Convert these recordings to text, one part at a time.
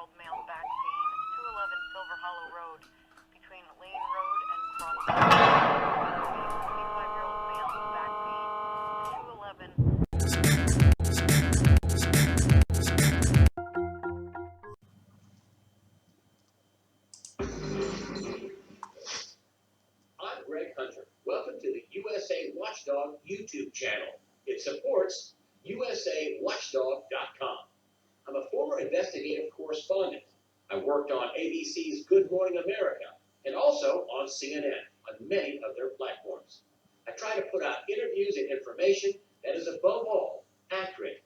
25-year-old male back pain, 211 Silver Hollow Road, between Lane Road and Cross. 25-year-old male back pain, 211. I'm Greg Hunter. Welcome to the USA Watchdog YouTube channel. It supports USAWatchdog.com. I'm a former investigative correspondent. I worked on ABC's Good Morning America and also on CNN on many of their platforms. I try to put out interviews and information that is above all accurate.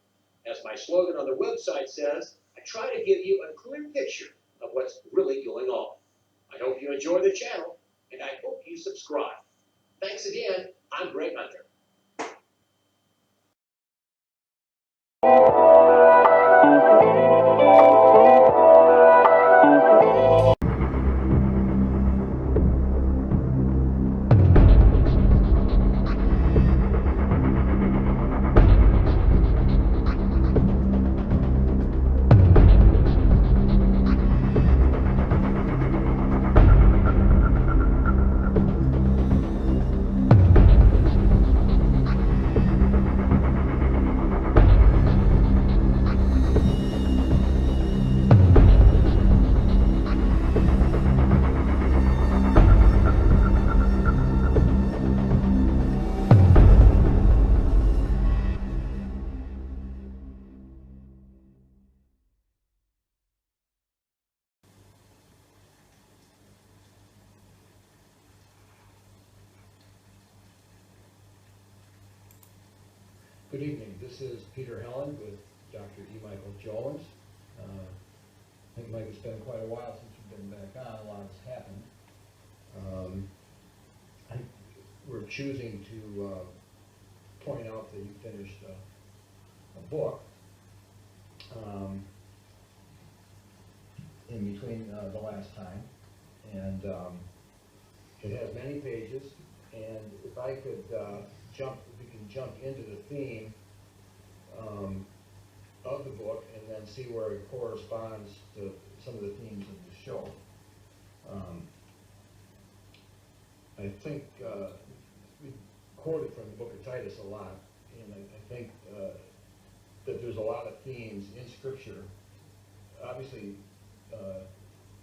As my slogan on the website says, I try to give you a clear picture of what's really going on. I hope you enjoy the channel, and I hope you subscribe. Thanks again. I'm Greg Hunter. Good evening. This is Peter Helland with Dr. E. Michael Jones. I think, Mike, it's been quite a while since you've been back on. A lot has happened. We're choosing to point out that you finished a book in between the last time, and it has many pages. And if I could we can jump into the theme of the book and then see where it corresponds to some of the themes of the show. I think we quoted from the book of Titus a lot, and I think that there's a lot of themes in Scripture. Obviously,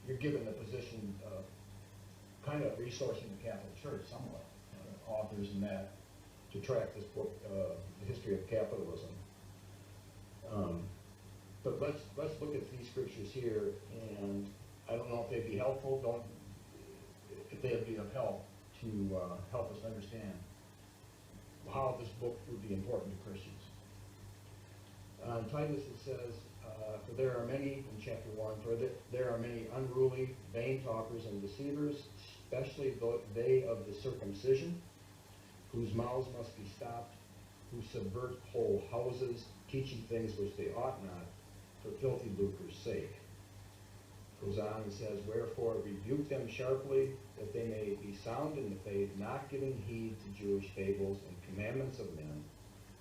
you're given the position of kind of resourcing the Catholic Church somewhat, authors and that, to track this book, The History of Capitalism. But let's look at these scriptures here, and I don't know if they'd be helpful, if they'd be of help to help us understand how this book would be important to Christians. In Titus it says, for there are many, in chapter 1, for there are many unruly, vain talkers and deceivers, especially they of the circumcision, whose mouths must be stopped, who subvert whole houses, teaching things which they ought not, for filthy lucre's sake. Goes on and says, wherefore rebuke them sharply, that they may be sound in the faith, not giving heed to Jewish fables and commandments of men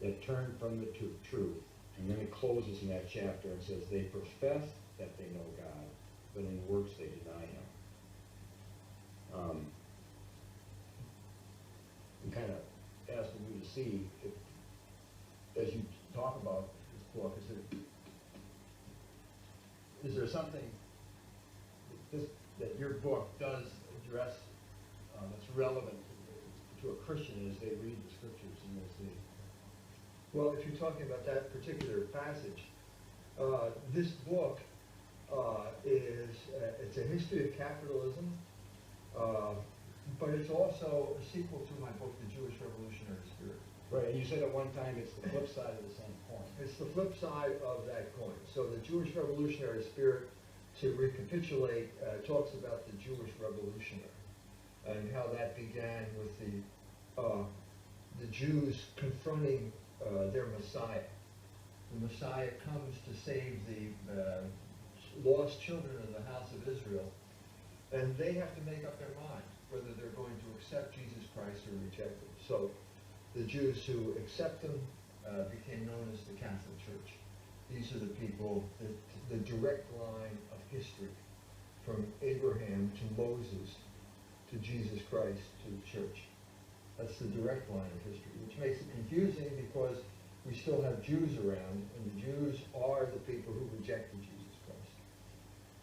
that turn from the truth. And then it closes in that chapter and says, they profess that they know God, but in works they deny him. I'm kind of asking you to see, if, as you talk about this book, is there something that your book does address that's relevant to a Christian as they read the scriptures and as they... Well, if you're talking about that particular passage, this book it's a history of capitalism, but it's also a sequel to my book, The Jewish Revolutionary Spirit. Right, and you said at one time it's the flip side of the same coin. It's the flip side of that coin. So the Jewish Revolutionary Spirit, to recapitulate, talks about the Jewish Revolutionary and how that began with the Jews confronting their Messiah. The Messiah comes to save the lost children of the house of Israel, and they have to make up their mind whether they're going to accept Jesus Christ or reject him. So the Jews who accept him became known as the Catholic Church. These are the people, the direct line of history, from Abraham to Moses to Jesus Christ to the church. That's the direct line of history, which makes it confusing because we still have Jews around, and the Jews are the people who rejected Jesus Christ.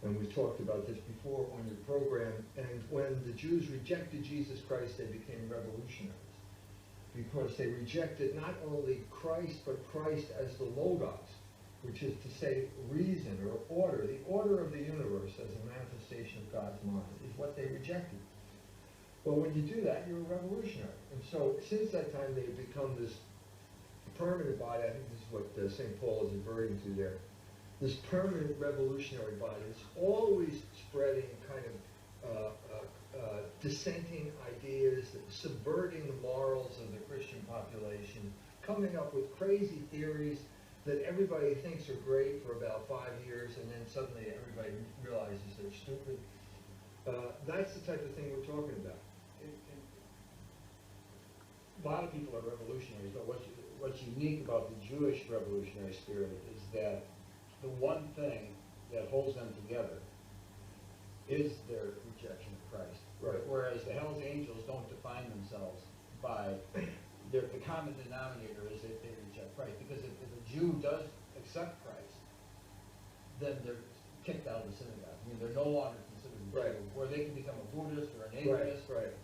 And we've talked about this before on your program, and when the Jews rejected Jesus Christ, they became revolutionaries, because they rejected not only Christ, but Christ as the Logos, which is to say reason or order. The order of the universe as a manifestation of God's mind is what they rejected. Well, when you do that, you're a revolutionary. And so since that time, they've become this permanent body. I think this is what St. Paul is adverting to there. This permanent revolutionary body is always spreading kind of dissenting ideas, subverting the morals of the Christian population, coming up with crazy theories that everybody thinks are great for about 5 years, and then suddenly everybody realizes they're stupid. That's the type of thing we're talking about. A lot of people are revolutionaries, but what's unique about the Jewish revolutionary spirit is that the one thing that holds them together is their rejection of Christ. Right. Whereas the Hell's Angels don't define themselves by the common denominator is that they reject Christ. Because if a Jew does accept Christ, then they're kicked out of the synagogue. I mean, they're no longer considered a Right. Jew, where they can become a Buddhist or an atheist. Right.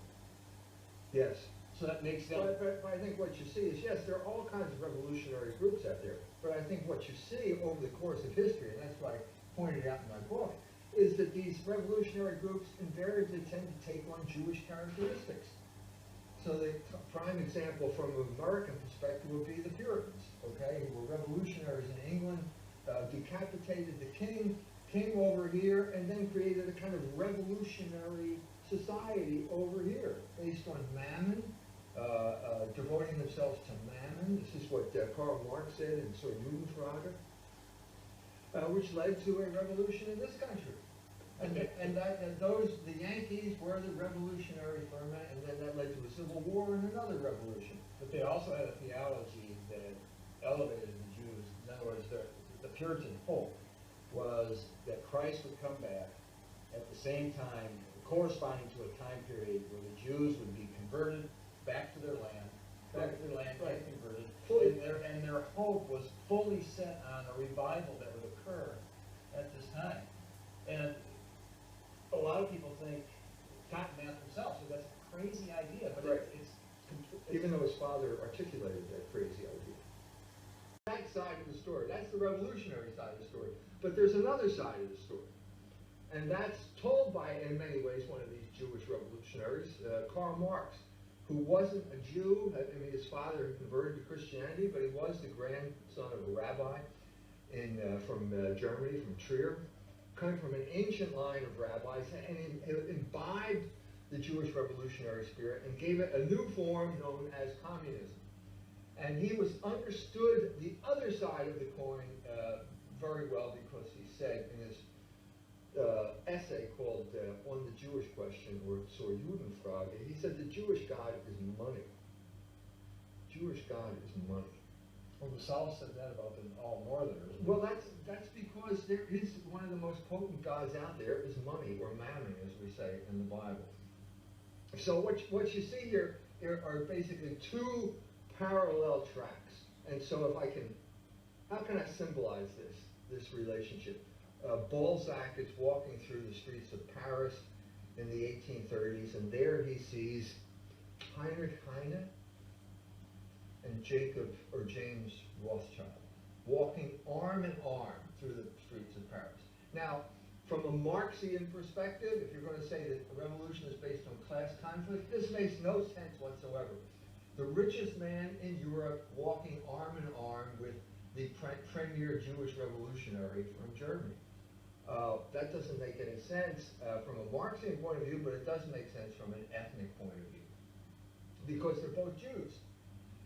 Yes. So that makes them. But I think what you see is, yes, there are all kinds of revolutionary groups out there. But I think what you see over the course of history, and that's what I pointed out in my book, is that these revolutionary groups invariably tend to take on Jewish characteristics. So the prime example from an American perspective would be the Puritans, okay, who were revolutionaries in England, decapitated the king, came over here, and then created a kind of revolutionary society over here, based on mammon, devoting themselves to mammon. This is what Karl Marx said in So Judenfrage, which led to a revolution in this country. The Yankees were the revolutionary ferment, and then that led to a civil war and another revolution. But they also had a theology that elevated the Jews. In other words, the Puritan hope was that Christ would come back at the same time, corresponding to a time period where the Jews would be converted back to their land, Right. converted, Fully. and their hope was fully set on a revival that would occur at this time. And a lot of people think Cotton Mather himself, so that's a crazy idea, but Right. it's Even though his father articulated that crazy idea. That side of the story, that's the revolutionary side of the story. But there's another side of the story. And that's told by, in many ways, one of these Jewish revolutionaries, Karl Marx, who wasn't a Jew. I mean, his father had converted to Christianity, but he was the grandson of a rabbi from Germany, from Trier, coming from an ancient line of rabbis, and he imbibed the Jewish revolutionary spirit and gave it a new form known as communism. And he understood the other side of the coin very well, because he said in his essay called On the Jewish Question, or Zur Judenfrage, he said the Jewish God is money. Jewish God is money. well, the South said that about all Northerners. Well, that's because there is one of the most potent gods out there is money, or mammon, as we say in the Bible. So what you see here are basically two parallel tracks. And so how can I symbolize this relationship? Balzac is walking through the streets of Paris in the 1830s, and there he sees Heinrich Heine and James Rothschild walking arm in arm through the streets of Paris. Now, from a Marxian perspective, if you're going to say that a revolution is based on class conflict, this makes no sense whatsoever. The richest man in Europe walking arm in arm with the premier Jewish revolutionary from Germany. That doesn't make any sense from a Marxian point of view, but it does make sense from an ethnic point of view, because they're both Jews,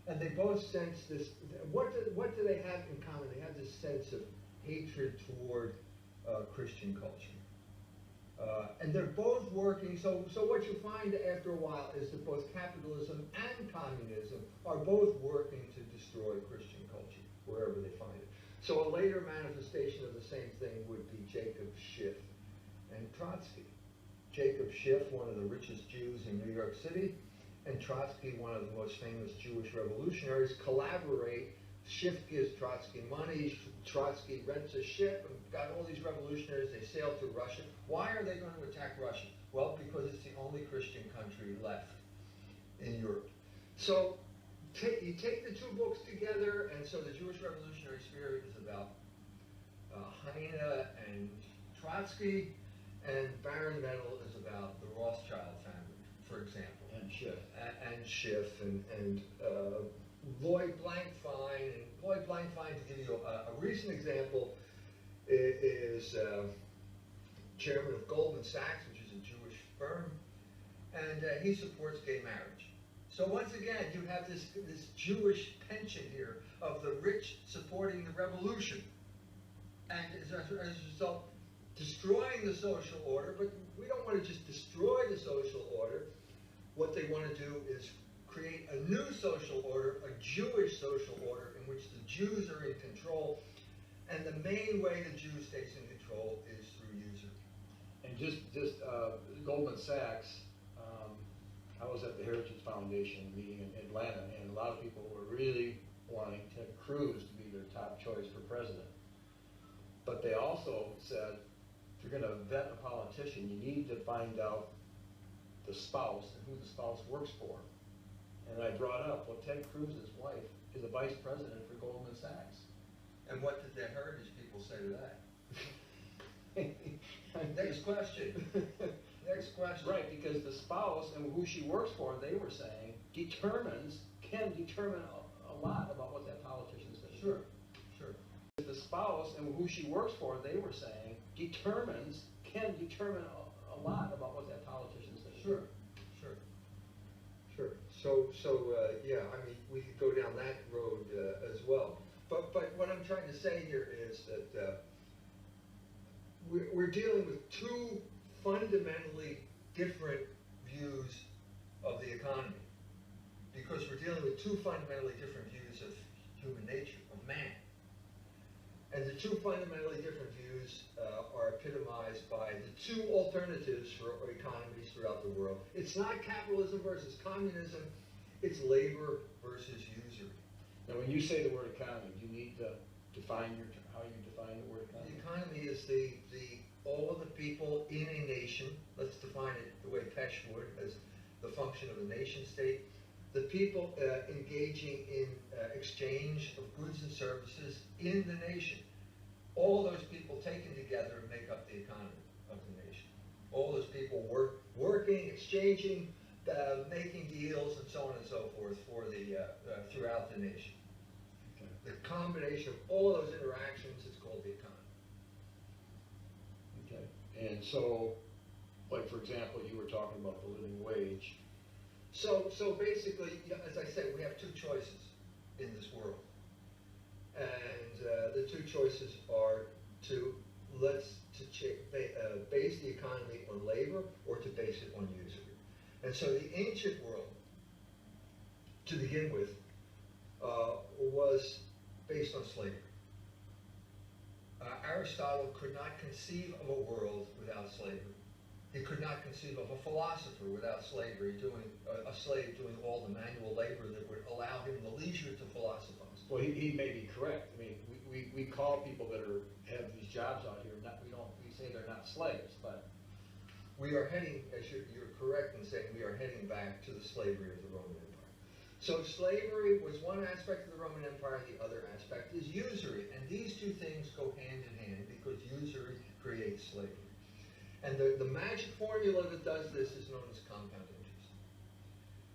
and they both sense this. What do they have in common? They have this sense of hatred toward Christian culture, and they're both working. So what you find after a while is that both capitalism and communism are both working to destroy Christian culture wherever they find it. So a later manifestation of the same thing would be Jacob Schiff and Trotsky. Jacob Schiff, one of the richest Jews in New York City, and Trotsky, one of the most famous Jewish revolutionaries, collaborate. Schiff gives Trotsky money, Trotsky rents a ship, and got all these revolutionaries, they sail to Russia. Why are they going to attack Russia? Well, because it's the only Christian country left in Europe. So you take the two books together, and so the Jewish revolutionary spirit is about Heine and Trotsky, and Baron Metal is about the Rothschild family, for example. And Schiff. And Schiff, and Lloyd Blankfein. And Lloyd Blankfein, to give you a recent example, is chairman of Goldman Sachs, which is a Jewish firm, and he supports gay marriage. So once again, you have this Jewish penchant here of the rich supporting the revolution, and as a result, destroying the social order. But we don't want to just destroy the social order. What they want to do is create a new social order, a Jewish social order, in which the Jews are in control, and the main way the Jew stays in control is through usury. And just Goldman Sachs, I was at the Heritage Foundation meeting in Atlanta, and a lot of people were really wanting Ted Cruz to be their top choice for president. But they also said, if you're going to vet a politician, you need to find out the spouse and who the spouse works for. And I brought up, well, Ted Cruz's wife is a vice president for Goldman Sachs. And what did the Heritage people say to that? Next question. Next question. Right, because the spouse and who she works for, they were saying, can determine a lot about what that politician's going to do. Sure. The spouse and who she works for, they were saying, can determine a lot about what that politician's going to do. Sure. So yeah, I mean, we could go down that road as well. But what I'm trying to say here is that we're dealing with two fundamentally different views of the economy, because we're dealing with two fundamentally different views of human nature, of man. And the two fundamentally different views are epitomized by the two alternatives for economies throughout the world. It's not capitalism versus communism, it's labor versus usury. Now, when you say the word economy, do you need to define how you define the word economy? The economy is all of the people in a nation. Let's define it the way Pesh would, as the function of a nation state. The people engaging in exchange of goods and services in the nation. All those people taken together make up the economy of the nation. All those people working, exchanging, making deals, and so on and so forth for throughout the nation. Okay. The combination of all those interactions is called the economy. Okay. And so, like for example, you were talking about the living wage. So basically, as I said, we have two choices in this world. And the two choices are to base the economy on labor or to base it on usury. And so the ancient world, to begin with, was based on slavery. Aristotle could not conceive of a world without slavery. He could not conceive of a philosopher without slavery, a slave doing all the manual labor that would allow him the leisure to philosophize. Well, he may be correct. I mean, we call people that have these jobs out here, we say they're not slaves, but we are heading, as you're correct in saying, we are heading back to the slavery of the Roman Empire. So slavery was one aspect of the Roman Empire, the other aspect is usury. And these two things go hand in hand because usury creates slavery. And the magic formula that does this is known as compound interest.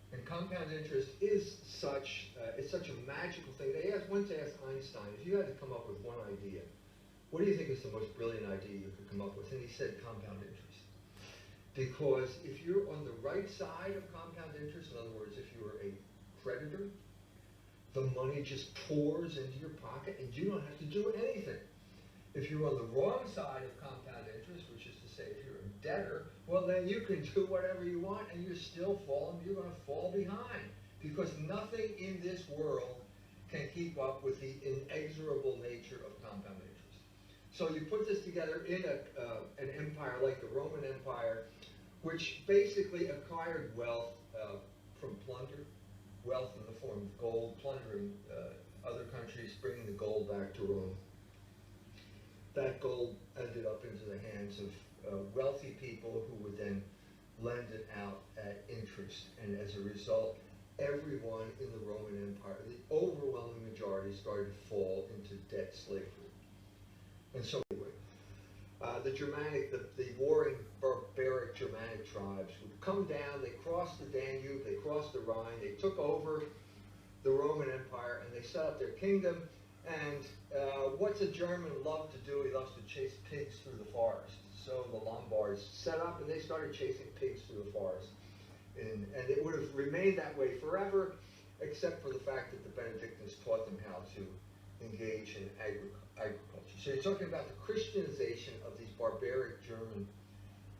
And compound interest is such a magical thing. They once asked Einstein, if you had to come up with one idea, what do you think is the most brilliant idea you could come up with? And he said compound interest. Because if you're on the right side of compound interest, in other words, if you're a creditor, the money just pours into your pocket and you don't have to do anything. If you're on the wrong side of compound interest, which is to say if you're a debtor, well then you can do whatever you want and you're going to fall behind. Because nothing in this world can keep up with the inexorable nature of compound interest. So you put this together in an empire like the Roman Empire, which basically acquired wealth from plunder, wealth in the form of gold, plundering other countries, bringing the gold back to Rome. That gold ended up into the hands of wealthy people who would then lend it out at interest. And as a result, everyone in the Roman Empire, the overwhelming majority, started to fall into debt slavery. And so anyway, the warring barbaric Germanic tribes would come down, they crossed the Danube, they crossed the Rhine, they took over the Roman Empire, and they set up their kingdom. And what's a German love to do? He loves to chase pigs through the forest. So the Lombards set up and they started chasing pigs through the forest. And it would have remained that way forever, except for the fact that the Benedictines taught them how to engage in agriculture. So you're talking about the Christianization of these barbaric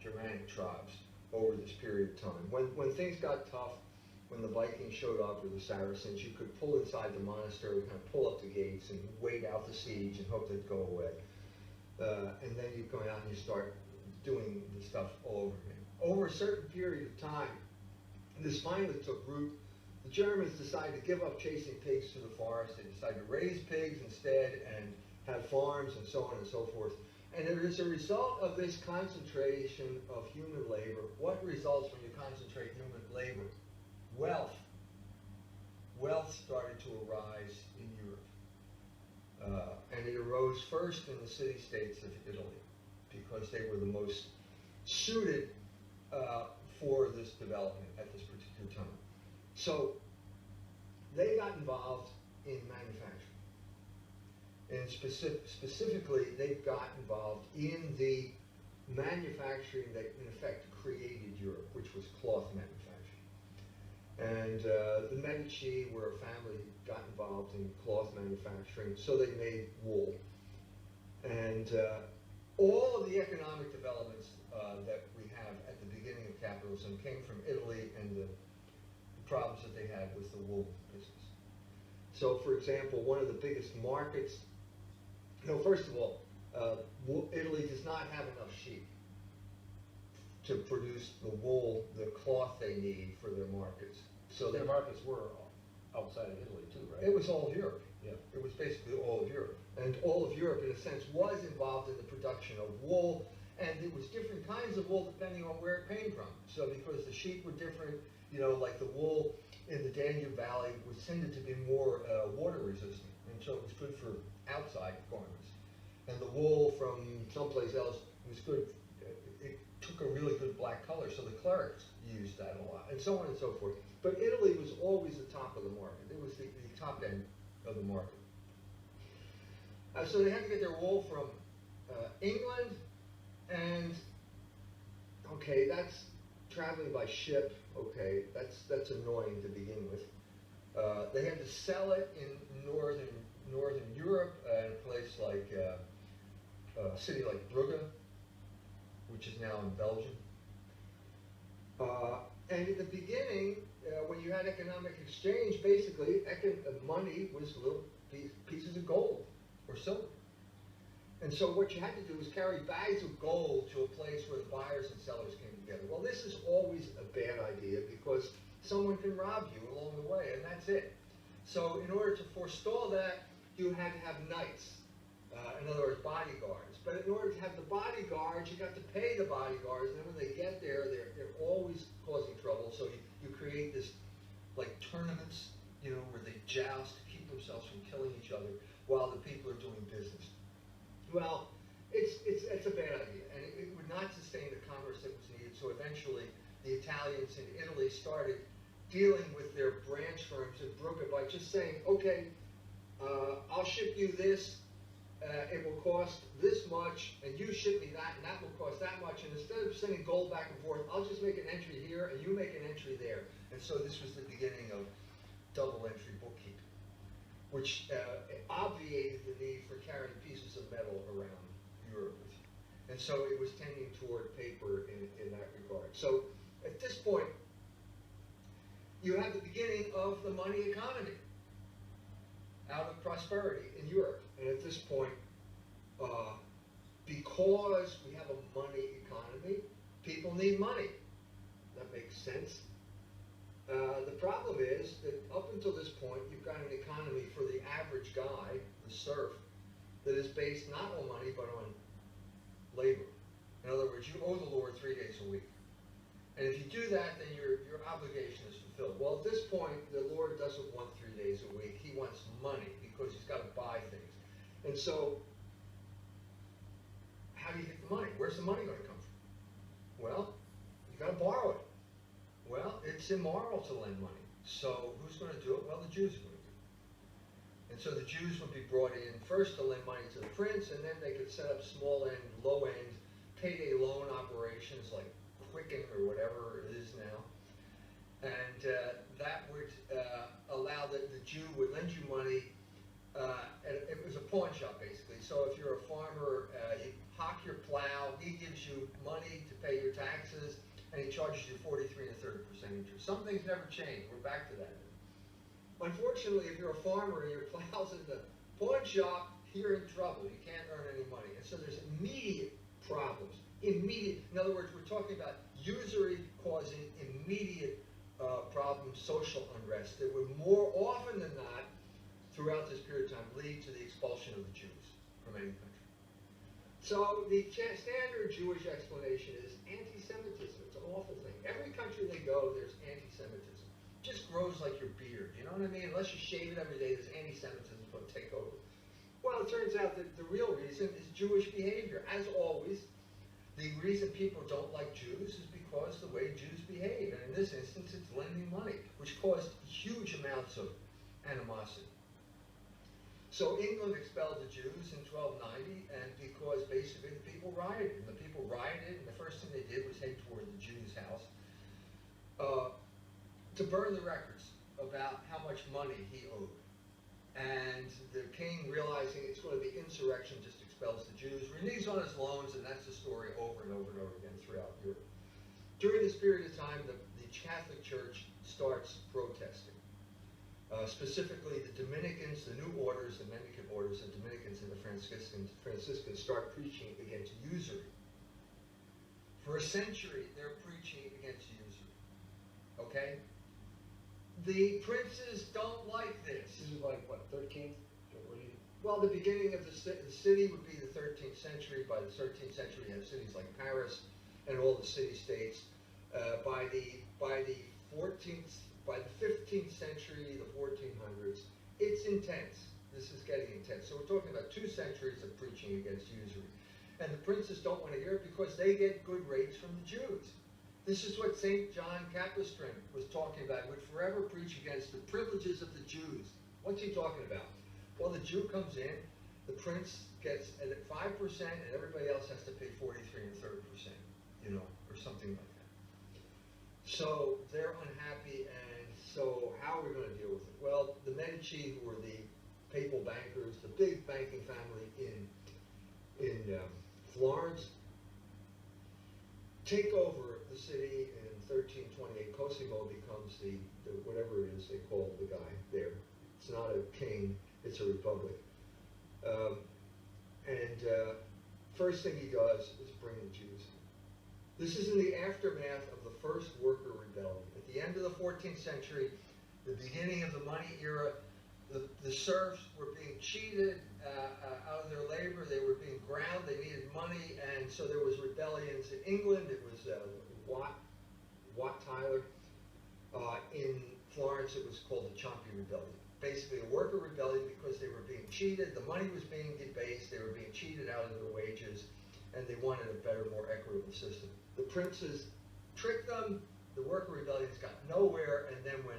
Germanic tribes over this period of time. When things got tough, when the Vikings showed up, or the Saracens, you could pull inside the monastery, kind of pull up the gates and wait out the siege and hope they'd go away. And then you go out and you start doing the stuff all over again. Over a certain period of time, this finally took root. The Germans decided to give up chasing pigs through the forest. They decided to raise pigs instead and have farms and so on and so forth. And as a result of this concentration of human labor, what results when you concentrate human labor? Wealth. Wealth started to arise in Europe. And it arose first in the city-states of Italy, because they were the most suited for this development at this particular time. So they got involved in manufacturing. And specifically, they got involved in the manufacturing that, in effect, created Europe, which was cloth manufacturing. And the Medici were a family who got involved in cloth manufacturing, so they made wool. And all of the economic developments that we have at the beginning of capitalism came from Italy and the problems that they had with the wool business. So, for example, one of the biggest markets, first of all, Italy does not have enough sheep to produce the wool, the cloth they need for their markets. So their markets were outside of Italy too, right? It was all of Europe. Yeah. It was basically all of Europe. And all of Europe, in a sense, was involved in the production of wool, and it was different kinds of wool depending on where it came from. So because the sheep were different, like the wool in the Danube Valley was tended to be more water resistant, and so it was good for outside garments. And the wool from someplace else was good. It took a really good black color, so the clerics used that a lot, and so on and so forth. But Italy was always the top of the market. It was the top end of the market. So they had to get their wool from England, and okay, that's traveling by ship. Okay, that's annoying to begin with. They had to sell it in northern Europe, in a place like a city like Brugge, which is now in Belgium. And at the beginning, when you had economic exchange, basically money was little pieces of gold or silver. And so what you had to do was carry bags of gold to a place where the buyers and sellers came together. Well, this is always a bad idea because someone can rob you along the way, and that's it. So in order to forestall that, you had to have knights, in other words, bodyguards. But in order to have the bodyguards, you got to pay the bodyguards, and then when they get there, they're always causing trouble. So you create this, like tournaments, where they joust to keep themselves from killing each other while the people are doing business. Well, it's a bad idea, and it would not sustain the commerce that was needed. So eventually, the Italians in Italy started dealing with their branch firms in Brugge by just saying, okay, I'll ship you this, it will cost this much, and you ship me that, and that will cost that much. And instead of sending gold back and forth, I'll just make an entry here, and you make an entry there. And so this was the beginning of double entry bookkeeping, which obviated the need for carrying pieces of metal around Europe with you. And so it was tending toward paper in that regard. So at this point, you have the beginning of the money economy out of prosperity in Europe. And at this point, because we have a money economy, people need money. That makes sense. The problem is that up until this point, you've got an economy for the average guy, the serf, that is based not on money, but on labor. In other words, you owe the Lord 3 days a week. And if you do that, then your obligation is fulfilled. Well, at this point, the Lord doesn't want 3 days a week. He wants money because he's got to buy things. And so, how do you get the money? Where's the money going to come from? Well, you got to borrow it. Well, it's immoral to lend money. So who's going to do it? Well, the Jews are going to do it. And so the Jews would be brought in first to lend money to the prince, and then they could set up small end, low end, payday loan operations like Quicken or whatever it is now. And that would allow that the Jew would lend you money. And it was a pawn shop, basically. So if you're a farmer, you hock your plow, he gives you money to pay your taxes, and he charges you 43 and 30% interest. Some things never change. We're back to that. Unfortunately, if you're a farmer and your plow's in the pawn shop, you're in trouble. You can't earn any money. And so there's immediate problems. Immediate. In other words, we're talking about usury causing immediate problems, social unrest that would more often than not, throughout this period of time, lead to the expulsion of the Jews from any country. So the standard Jewish explanation is anti-Semitism. It's an awful thing. Every country they go, there's anti-Semitism. It just grows like your beard. You know what I mean? Unless you shave it every day, there's anti-Semitism going to take over. Well, it turns out that the real reason is Jewish behavior. As always, the reason people don't like Jews is because the way Jews behave. And in this instance, it's lending money, which caused huge amounts of animosity. So England expelled the Jews in 1290, and because basically the people rioted. And the people rioted, and the first thing they did was head toward the Jew's house to burn the records about how much money he owed. And the king, realizing it's going to be insurrection, just expels the Jews, reneges on his loans, and that's the story over and over and over again throughout Europe. During this period of time, the Catholic Church starts protesting. Specifically, the Dominicans, the new orders, the mendicant orders, the Dominicans and the Franciscans start preaching against usury. For a century, they're preaching against usury. Okay? The princes don't like this. This is like, what, 13th? Well, the beginning of the city would be the 13th century. By the 13th century, you have cities like Paris and all the city-states. By the 15th century, the 1400s, it's intense. This is getting intense. So we're talking about 2 centuries of preaching against usury. And the princes don't want to hear it because they get good rates from the Jews. This is what St. John Capistran was talking about. He would forever preach against the privileges of the Jews. What's he talking about? Well, the Jew comes in, the prince gets at 5%, and everybody else has to pay 43 and 30%, you know, or something like that. So they're unhappy, and so how are we going to deal with it? Well, the Medici, who were the papal bankers, the big banking family in Florence, take over the city in 1328. Cosimo becomes the whatever it is they call the guy there. It's not a king, it's a republic. First thing he does is bring the Jews in. This is in the aftermath of the first worker rebellion. At the end of the 14th century, the beginning of the money era, the serfs were being cheated out of their labor. They were being ground. They needed money, and so there was rebellions in England. It was Wat Tyler. In Florence, it was called the Ciompi Rebellion. Basically, a worker rebellion because they were being cheated. The money was being debased. They were being cheated out of their wages, and they wanted a better, more equitable system. The princes tricked them. The worker rebellions got nowhere, and then when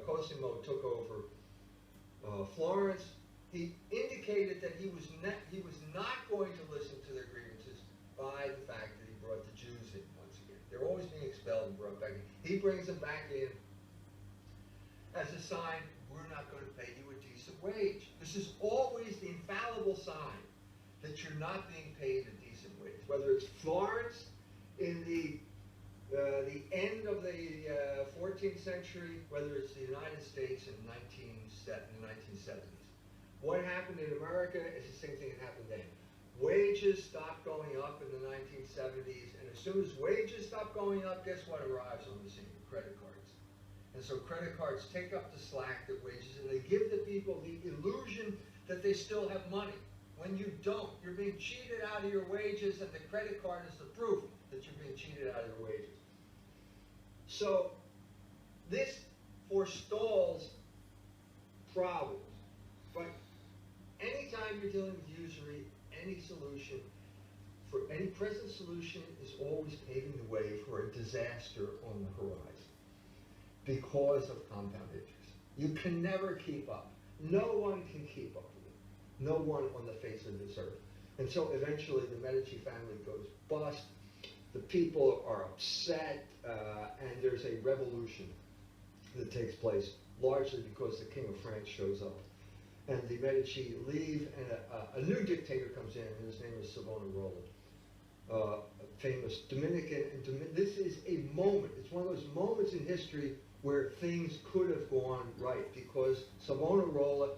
Cosimo took over Florence, he indicated that he was not going to listen to their grievances by the fact that he brought the Jews in once again. They're always being expelled and brought back in. He brings them back in as a sign, we're not going to pay you a decent wage. This is always the infallible sign that you're not being paid a decent wage. Whether it's Florence in the end of the 14th century, whether it's the United States in the 1970s. What happened in America is the same thing that happened then. Wages stopped going up in the 1970s, and as soon as wages stopped going up, guess what arrives on the scene? Credit cards. And so credit cards take up the slack that wages, and they give the people the illusion that they still have money. When you don't, you're being cheated out of your wages, and the credit card is the proof that you're being cheated out of your wages. So this forestalls problems. But anytime you're dealing with usury, any solution, for any present solution is always paving the way for a disaster on the horizon because of compound interest. You can never keep up. No one can keep up with it. No one on the face of this earth. And so eventually the Medici family goes bust. The people are upset, and there's a revolution that takes place, largely because the King of France shows up. And the Medici leave, and a new dictator comes in, and his name is Savonarola, a famous Dominican. And this is a moment, it's one of those moments in history where things could have gone right, because Savonarola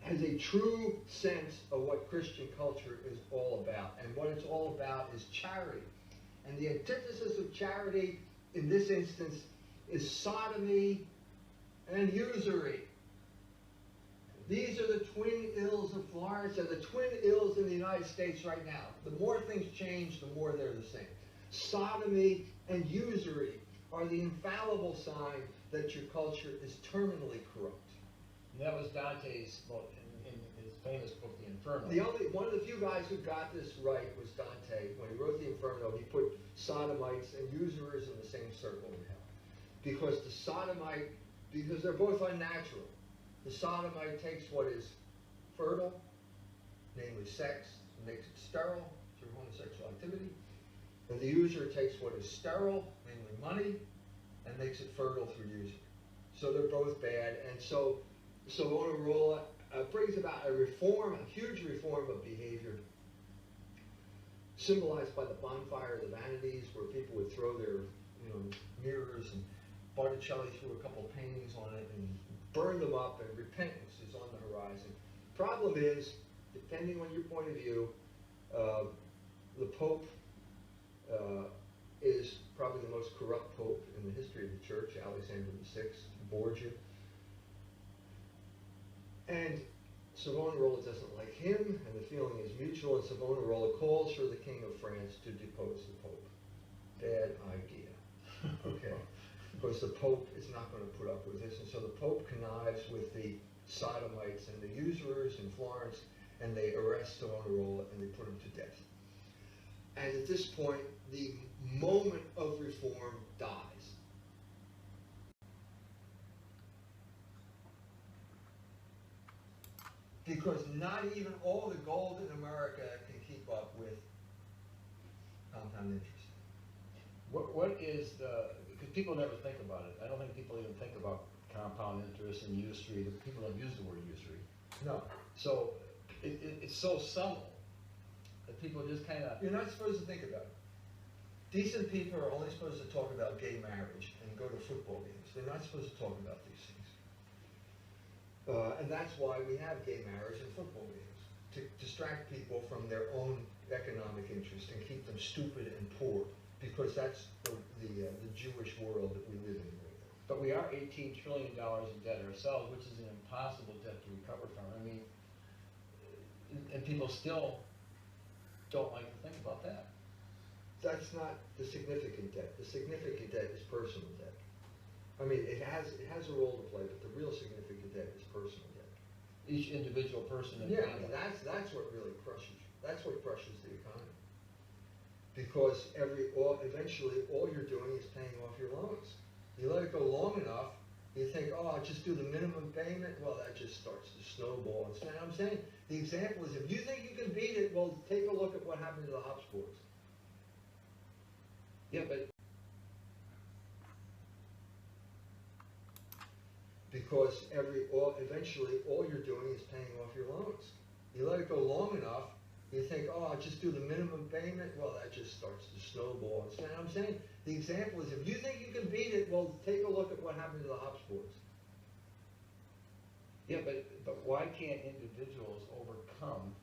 has a true sense of what Christian culture is all about. And what it's all about is charity. And the antithesis of charity in this instance is sodomy and usury. These are the twin ills of Florence and the twin ills in the United States right now. The more things change, the more they're the same. Sodomy and usury are the infallible sign that your culture is terminally corrupt. And that was Dante's book, in his famous book, The Inferno. One of the few guys who got this right was Dante. When he wrote The Inferno, he put sodomites and usurers in the same circle in hell. Because the sodomite, because they're both unnatural. The sodomite takes what is fertile, namely sex, and makes it sterile through homosexual activity. And the usurer takes what is sterile, namely money, and makes it fertile through usury. So they're both bad. And so Savonarola brings about a reform, a huge reform of behavior, symbolized by the bonfire of the vanities, where people would throw their mirrors, and Botticelli threw a couple paintings on it and burned them up, and repentance is on the horizon. Problem is, depending on your point of view, the Pope is probably the most corrupt Pope in the history of the Church, Alexander VI, Borgia. And Savonarola doesn't like him, and the feeling is mutual, and Savonarola calls for the King of France to depose the Pope. Bad idea. Okay. Because the Pope is not going to put up with this, and so the Pope connives with the sodomites and the usurers in Florence, and they arrest Savonarola and they put him to death. And at this point, the moment of reform dies. Because not even all the gold in America can keep up with compound interest. What is the, because people never think about it. I don't think people even think about compound interest and usury. People don't use the word usury. No. So it's so subtle that people just kind of... You're not supposed to think about it. Decent people are only supposed to talk about gay marriage and go to football games. They're not supposed to talk about these things. And that's why we have gay marriage and football games, to distract people from their own economic interest and keep them stupid and poor, because that's the Jewish world that we live in right now. But we are $18 trillion in debt ourselves, which is an impossible debt to recover from. I mean, and people still don't like to think about that. That's not the significant debt. The significant debt is personal debt. I mean, it has a role to play, but the real significant debt is personal debt. Each individual person. Yeah, I mean, that's what really crushes you. That's what crushes the economy. Because eventually all you're doing is paying off your loans. You let it go long enough, you think, oh, I'll just do the minimum payment. Well, that just starts to snowball. And so I'm saying the example is, if you think you can beat it, well, take a look at what happened to the Habsburgs. Yeah, but because eventually all you're doing is paying off your loans. You let it go long enough, you think, oh, I'll just do the minimum payment. Well, that just starts to snowball. And so I'm saying the example is, if you think you can beat it, well, take a look at what happened to the Habsburgs. Yeah, but why can't individuals overcome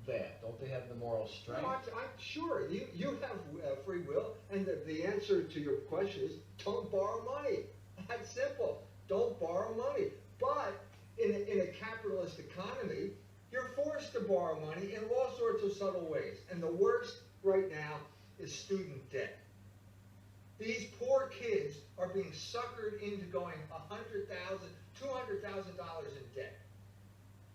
that? Don't they have the moral strength? No, I'm sure, you have free will, and the answer to your question is, don't borrow money. That's simple, don't borrow money. But in a capitalist economy, you're forced to borrow money in all sorts of subtle ways. And the worst right now is student debt. These poor kids are being suckered into going $100,000, $200,000 in debt.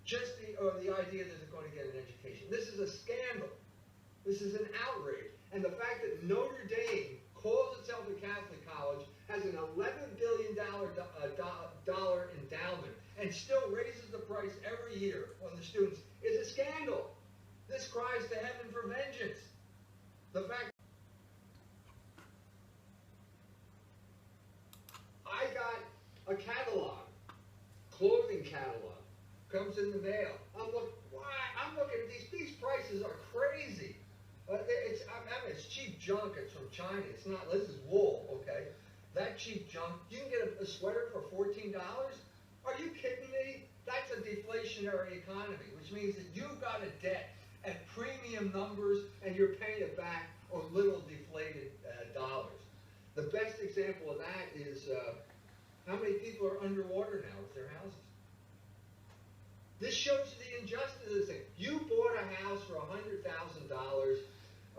Just the idea that they're going to get an education. This is a scandal. This is an outrage. And the fact that Notre Dame calls itself a Catholic college, has an $11 billion dollar endowment, and still raises the price every year on the students is a scandal. This cries to heaven for vengeance. The fact I got a catalog, clothing catalog, comes in the mail. I'm looking at these prices are crazy. It's cheap junk. It's from China. It's not. This is wool, okay? That cheap junk. You can get a sweater for $14. Are you kidding me? That's a deflationary economy, which means that you've got a debt at premium numbers and you're paying it back on little deflated dollars. The best example of that is how many people are underwater now with their houses. This shows you the injustice of this thing. You bought a house for $100,000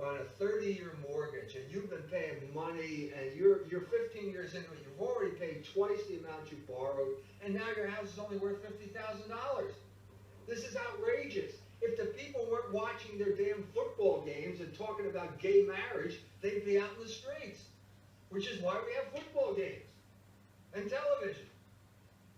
on a 30-year mortgage, and you've been paying money, and you're 15 years into it. You've already paid twice the amount you borrowed, and now your house is only worth $50,000. This is outrageous. If the people weren't watching their damn football games and talking about gay marriage, they'd be out in the streets, which is why we have football games and television.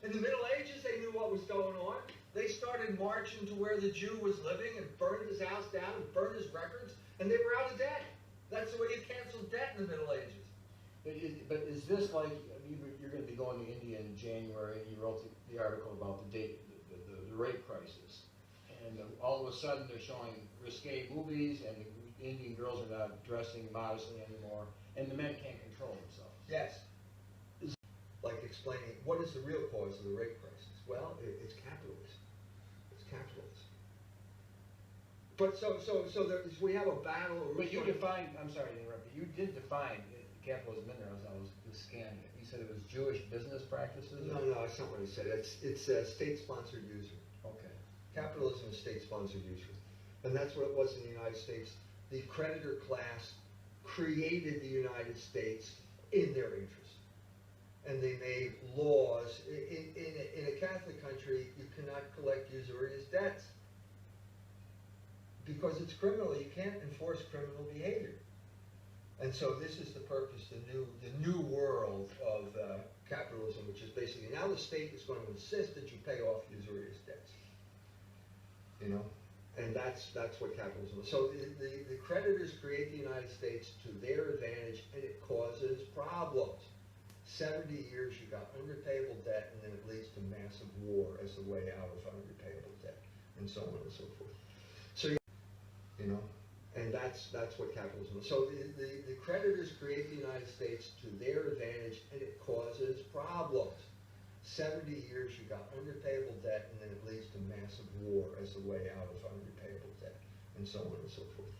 In the Middle Ages, they knew what was going on. They started marching to where the Jew was living and burned his house down and burned his records, and they were out of debt. That's the way you canceled debt in the Middle Ages. But is this like, you're going to be going to India in January, and you wrote the article about the rape crisis, and all of a sudden they're showing risque movies, and the Indian girls are not dressing modestly anymore, and the men can't control themselves. Yes. Like explaining, what is the real cause of the rape crisis? Well, it's capitalism. It's capitalism. But so we have a battle. But you defined, I'm sorry to interrupt you, you did define capitalism in there as I was scanning it. You said it was Jewish business practices? No, that's not what I said. It's state-sponsored usury. Okay. Capitalism is state-sponsored usury. And that's what it was in the United States. The creditor class created the United States in their interest. And they made laws. In a Catholic country, you cannot collect usurious debts because it's criminal. You can't enforce criminal behavior. And so this is the purpose, the new world of capitalism, which is basically now the state is going to insist that you pay off usurious debts. You know, and that's what capitalism is. So the creditors create the United States to their advantage, and it causes problems. 70 years you got unrepayable debt, and then it leads to massive war as the way out of unrepayable debt, and so on and so forth. So, you know, and that's what capitalism is. So the creditors create the United States to their advantage, and it causes problems. 70 years you got unrepayable debt, and then it leads to massive war as the way out of unrepayable debt, and so on and so forth.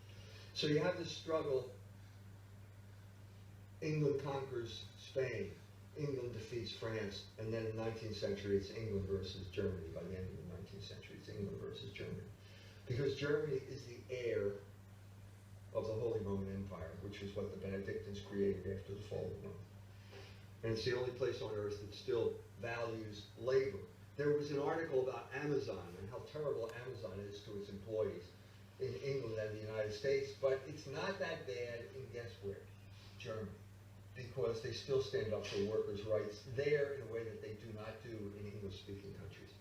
So you have this struggle. England conquers Spain. England defeats France, and then in the 19th century, it's England versus Germany. By the end of the 19th century, it's England versus Germany. Because Germany is the heir of the Holy Roman Empire, which is what the Benedictines created after the fall of Rome. And it's the only place on earth that still values labor. There was an article about Amazon and how terrible Amazon is to its employees in England and the United States, but it's not that bad in, guess where? Germany. Because they still stand up for workers' rights there in a way that they do not do in English-speaking countries.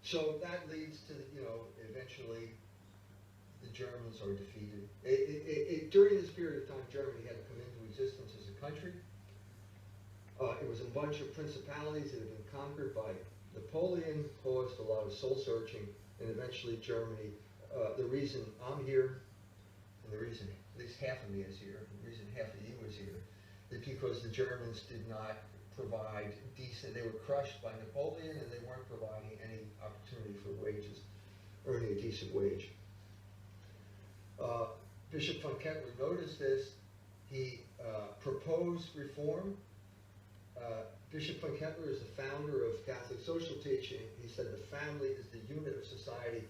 So that leads to, you know, eventually the Germans are defeated. During this period of time, Germany had to come into existence as a country. It was a bunch of principalities that had been conquered by Napoleon, caused a lot of soul-searching, and eventually Germany, the reason I'm here, and the reason at least half of me is here, and the reason half of you is here, is because the Germans did not provide decent, they were crushed by Napoleon, and they weren't providing any opportunity for wages earning a decent wage. Bishop von Kettler noticed this. He proposed reform. Bishop von Kettler is the founder of Catholic social teaching. He said the family is the unit of society.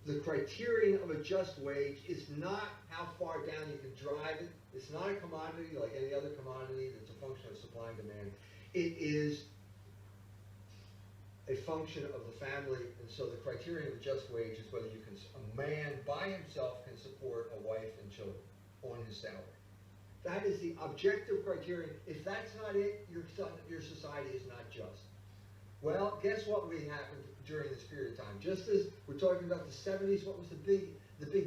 The criterion of a just wage is not how far down you can drive it. It's not a commodity like any other commodity that's a function of supply and demand. It is a function of the family, and so the criterion of a just wage is whether a man by himself can support a wife and children on his salary. That is the objective criterion. If that's not it, your society is not just. Well, guess what happened during this period of time? Just as we're talking about the 70s, what was the big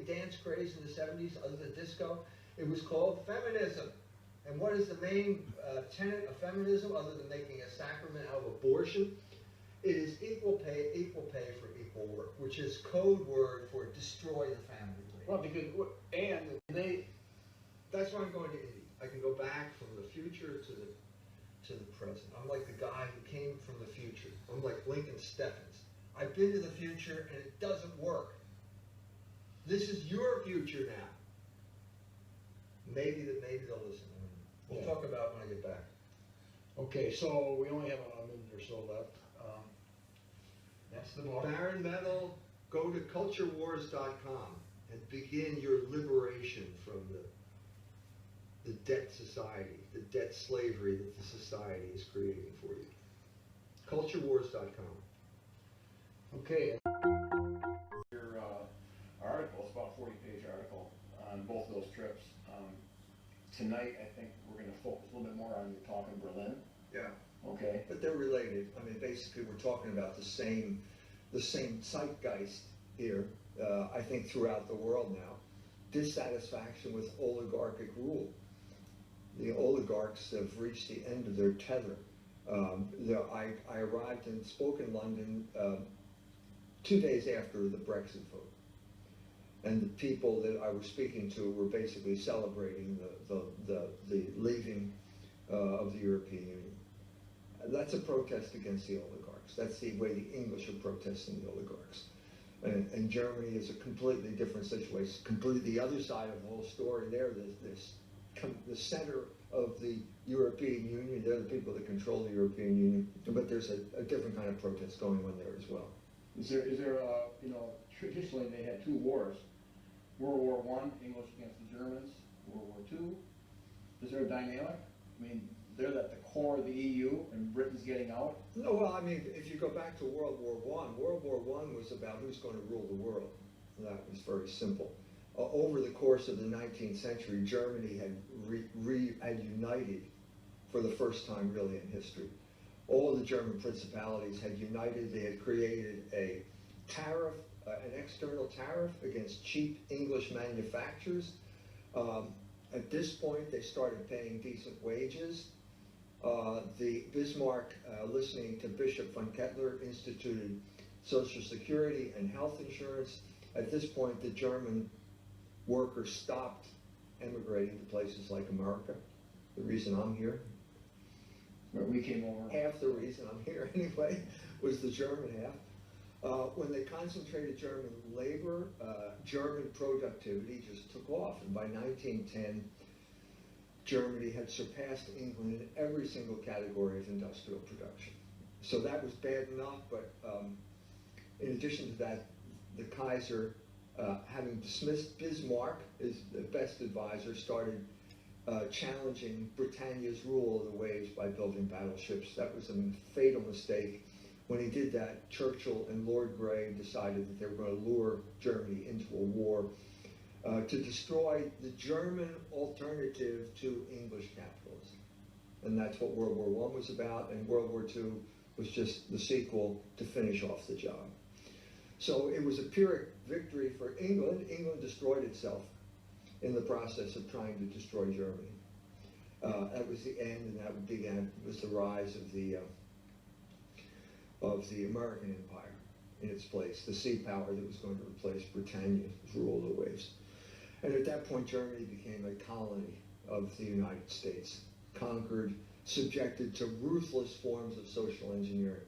dance craze in the 70s other than disco? It was called feminism. And what is the main tenet of feminism other than making a sacrament out of abortion? It is equal pay for equal work, which is code word for destroy the family. Well, because, that's why I'm going to Indy. I can go back from the future to the present. I'm like the guy who came from the future. I'm like Lincoln Steffens. I've been to the future and it doesn't work. This is your future now. Maybe they'll listen. We'll talk about it when I get back. okay, so we only have a minute or so left. That's the book. Baron Metal, go to culturewars.com and begin your liberation from the debt society, the debt slavery that the society is creating for you. culturewars.com. Okay. Your article, it's about a 40-page article on both of those trips. Tonight, I think we're going to focus a little bit more on your talk in Berlin. Yeah. Okay. But they're related. I mean, basically, we're talking about the same zeitgeist here, I think, throughout the world now. Dissatisfaction with oligarchic rule. The oligarchs have reached the end of their tether. I arrived and spoke in London 2 days after the Brexit vote. And the people that I was speaking to were basically celebrating the leaving of the European Union. That's a protest against the oligarchs. That's the way the English are protesting the oligarchs. And Germany is a completely different situation. Completely the other side of the whole story there, the center of the European Union, they're the people that control the European Union, but there's a different kind of protest going on there as well. Is there traditionally they had two wars. World War I, English against the Germans. World War II. Is there a dynamic? I mean, they're at the core of the EU and Britain's getting out? No, well, I mean, if you go back to World War I was about who's going to rule the world. That was very simple. Over the course of the 19th century, Germany had united for the first time really in history. All of the German principalities had united. They had created a tariff, an external tariff against cheap English manufacturers. At this point, they started paying decent wages. The Bismarck, listening to Bishop von Kettler, instituted Social Security and health insurance. At this point, the German workers stopped emigrating to places like America. The reason I'm here. Where we came over. Half the reason I'm here anyway was the German half. When they concentrated German labor, German productivity just took off. And by 1910, Germany had surpassed England in every single category of industrial production. So that was bad enough, but in addition to that, the Kaiser, having dismissed Bismarck as the best advisor, started challenging Britannia's rule of the waves by building battleships. That was a fatal mistake. When he did that, Churchill and Lord Grey decided that they were going to lure Germany into a war to destroy the German alternative to English capitalism. And that's what World War I was about, and World War II was just the sequel to finish off the job. So it was a Pyrrhic victory for England. England destroyed itself in the process of trying to destroy Germany. That was the end, and that was the rise of the American Empire in its place, the sea power that was going to replace Britannia's rule of the waves. And at that point, Germany became a colony of the United States, conquered, subjected to ruthless forms of social engineering.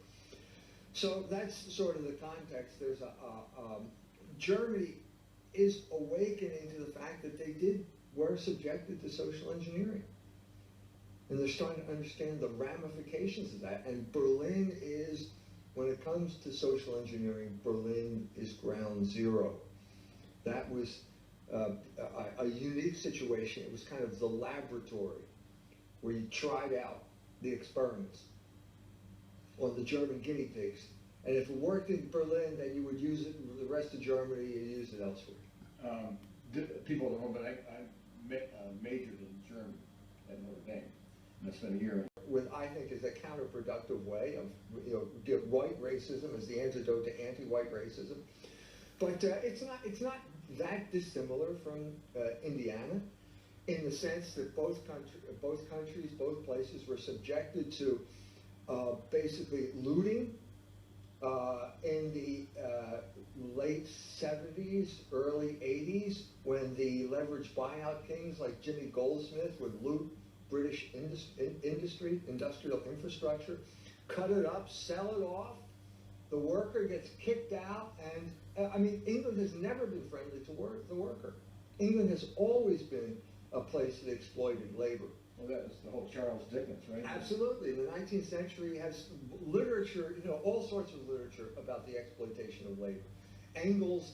So that's sort of the context. There's Germany is awakening to the fact that they were subjected to social engineering. And they're starting to understand the ramifications of that. And Berlin is, when it comes to social engineering, Berlin is ground zero. That was a unique situation. It was kind of the laboratory where you tried out the experiments on the German guinea pigs. And if it worked in Berlin, then you would use it in the rest of Germany, you use it elsewhere. People don't know, but I majored in German at Notre Dame. And I spent a year in. With, I think, is a counterproductive way of, get white racism as the antidote to anti-white racism. But it's not that dissimilar from Indiana, in the sense that both countries, both places were subjected to basically looting in the late 70s, early 80s, when the leveraged buyout kings like Jimmy Goldsmith would loot British industrial infrastructure, cut it up, sell it off. The worker gets kicked out, and I mean, England has never been friendly to the worker. England has always been a place that exploited labor. Well, that was the whole Charles Dickens, right? Absolutely. The 19th century has literature, all sorts of literature about the exploitation of labor. Engels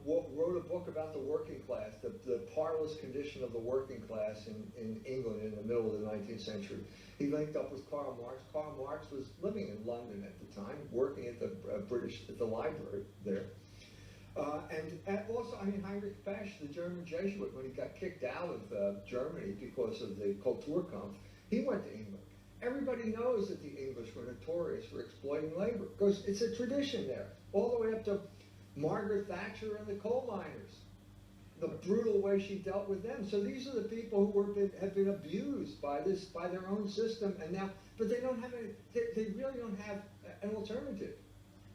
wrote a book about the working class, the parlous condition of the working class in England in the middle of the 19th century. He linked up with Karl Marx. Karl Marx was living in London at the time, working at the library there. And also, I mean, Heinrich Fesch, the German Jesuit, when he got kicked out of Germany because of the Kulturkampf, he went to England. Everybody knows that the English were notorious for exploiting labor, because it's a tradition there, all the way up to Margaret Thatcher and the coal miners, the brutal way she dealt with them. So these are the people who have been abused by their own system, and now, but they don't have they really don't have an alternative.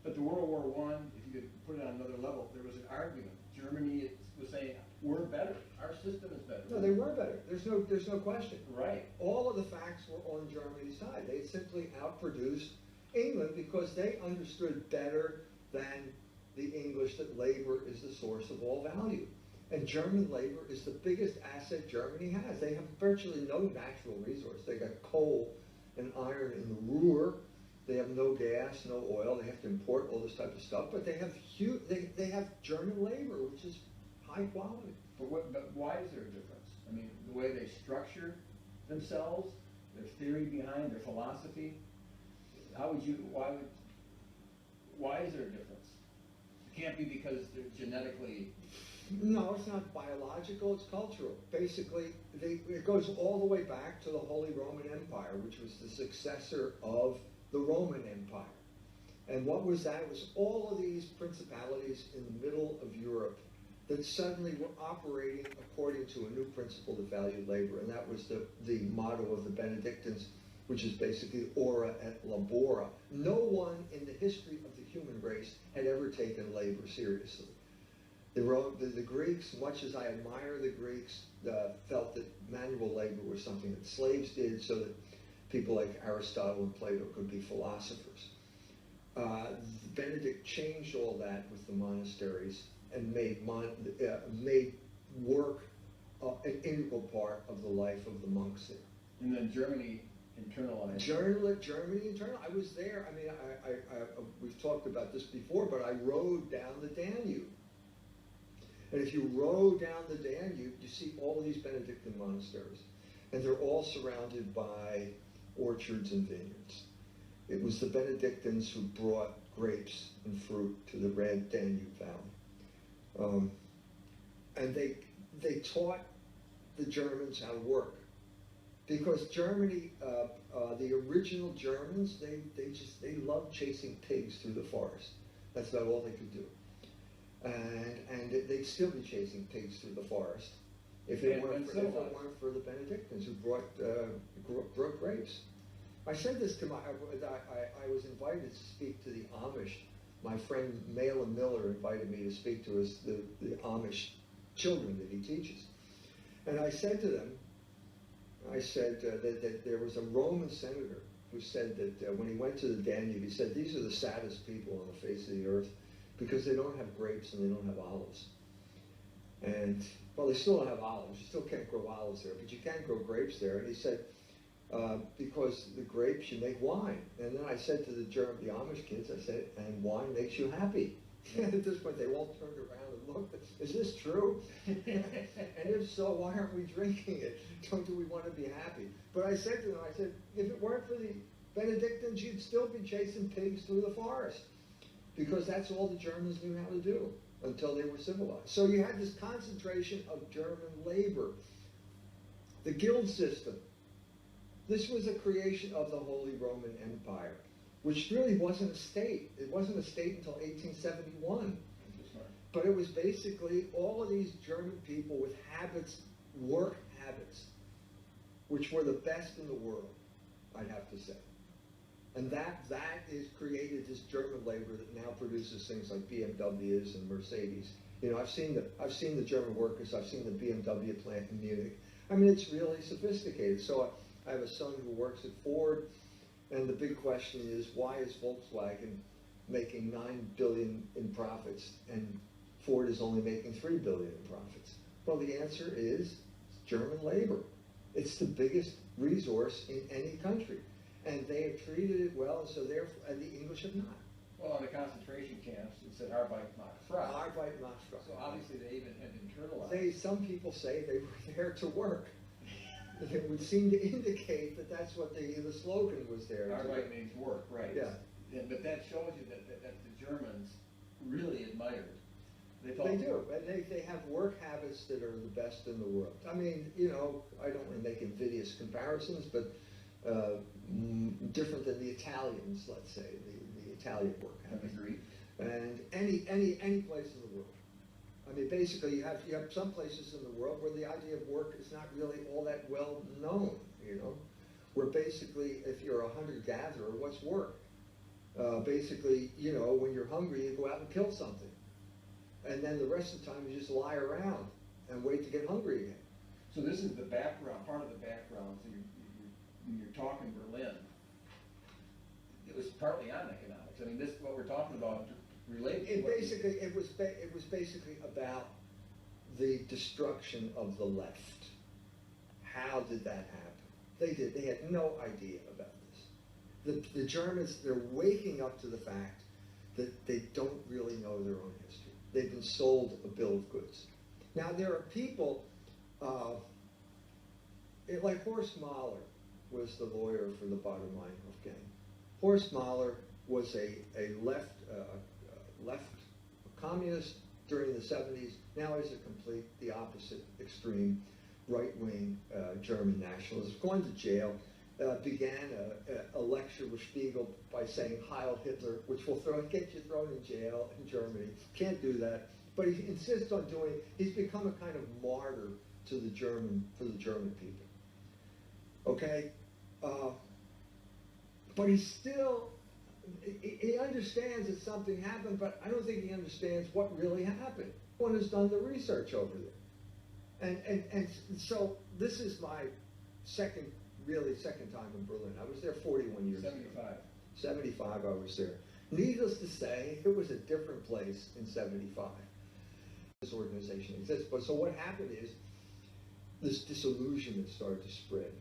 But the World War I, if you could put it on another level, there was an argument. Germany was saying, we're better. Our system is better. No, they were better. There's no question. Right. All of the facts were on Germany's side. They simply outproduced England because they understood better than the English that labor is the source of all value. And German labor is the biggest asset Germany has. They have virtually no natural resource. They got coal and iron in the Ruhr. They have no gas, no oil. They have to import all this type of stuff. But they have they have German labor, which is high quality. But why is there a difference? I mean, the way they structure themselves, their theory behind, their philosophy. Why is there a difference? It can't be because they're genetically. No, it's not biological, it's cultural. Basically, it goes all the way back to the Holy Roman Empire, which was the successor of the Roman Empire. And what was that? It was all of these principalities in the middle of Europe that suddenly were operating according to a new principle that valued labor. And that was the motto of the Benedictines, which is basically ora et labora. No one in the history of the human race had ever taken labor seriously. The Greeks, much as I admire the Greeks, felt that manual labor was something that slaves did so that people like Aristotle and Plato could be philosophers. Benedict changed all that with the monasteries and made work an integral part of the life of the monks there. And then Germany internalized. Germany internal. I was there. I mean, we've talked about this before, but I rode down the Danube. And if you row down the Danube, you see all these Benedictine monasteries. And they're all surrounded by orchards and vineyards. It was the Benedictines who brought grapes and fruit to the Red Danube Valley. And they taught the Germans how to work. Because Germany, the original Germans, they loved chasing pigs through the forest. That's about all they could do. And they'd still be chasing pigs through the forest if it weren't for the Benedictines who brought grapes. I said this to I was invited to speak to the Amish. My friend Malin Miller invited me to speak to the Amish children that he teaches. And I said to them, that there was a Roman senator who said that when he went to the Danube, he said, these are the saddest people on the face of the earth, because they don't have grapes and they don't have olives. And, well, they still don't have olives. You still can't grow olives there, but you can grow grapes there. And he said, because the grapes, you make wine. And then I said to the Amish kids, I said, and wine makes you happy. And at this point, they all turned around and looked, is this true? And if so, why aren't we drinking it? Don't we want to be happy? But I said to them, I said, if it weren't for the Benedictines, you'd still be chasing pigs through the forest. Because that's all the Germans knew how to do until they were civilized. So you had this concentration of German labor. The guild system. This was a creation of the Holy Roman Empire, which really wasn't a state. It wasn't a state until 1871. But it was basically all of these German people with habits, work habits, which were the best in the world, I'd have to say. And that is created this German labor that now produces things like BMWs and Mercedes. You know, I've seen the German workers. I've seen the BMW plant in Munich. I mean, it's really sophisticated. So I have a son who works at Ford, and the big question is, why is Volkswagen making $9 billion in profits and Ford is only making $3 billion in profits? Well, the answer is German labor. It's the biggest resource in any country. And they have treated it well, so therefore, and the English have not. Well, in the concentration camps, it said Arbeit macht frei. Arbeit macht frei. So obviously they even had internalized. Some people say they were there to work. It would seem to indicate that that's what the slogan was there. Arbeit means work, right? Yeah. But that shows you that the Germans really admired. They do, and they have work habits that are the best in the world. I mean, you know, I don't want to make invidious comparisons, but different than the Italians, let's say, the Italian work habits. Agree. And any place in the world. I mean, basically, you have some places in the world where the idea of work is not really all that well known. You know, where basically, if you're a hunter-gatherer, what's work? Basically, you know, when you're hungry, you go out and kill something. And then the rest of the time you just lie around and wait to get hungry again. So this is the background, part of the background. So when you're talking Berlin, it was partly on economics. I mean, this what we're talking about related. It was basically about the destruction of the left. How did that happen? They had no idea about this. The Germans, they're waking up to the fact that they don't really know their own history. They've been sold a bill of goods. Now, there are people, like Horst Mahler was the lawyer for the Baader-Meinhof gang. Horst Mahler was a left communist during the 70s. Now he's the opposite extreme, right-wing German nationalist. Going to jail. Began a lecture with Spiegel by saying Heil Hitler, which will get you thrown in jail in Germany. Can't do that. But he insists on doing it. He's become a kind of martyr to the German people. Okay? But he understands that something happened, but I don't think he understands what really happened. One has done the research over there. And so this is my second time in Berlin. I was there 41 years 75. ago. 75 I was there. Needless to say, it was a different place in 75. This organization exists. But so what happened is this disillusionment started to spread.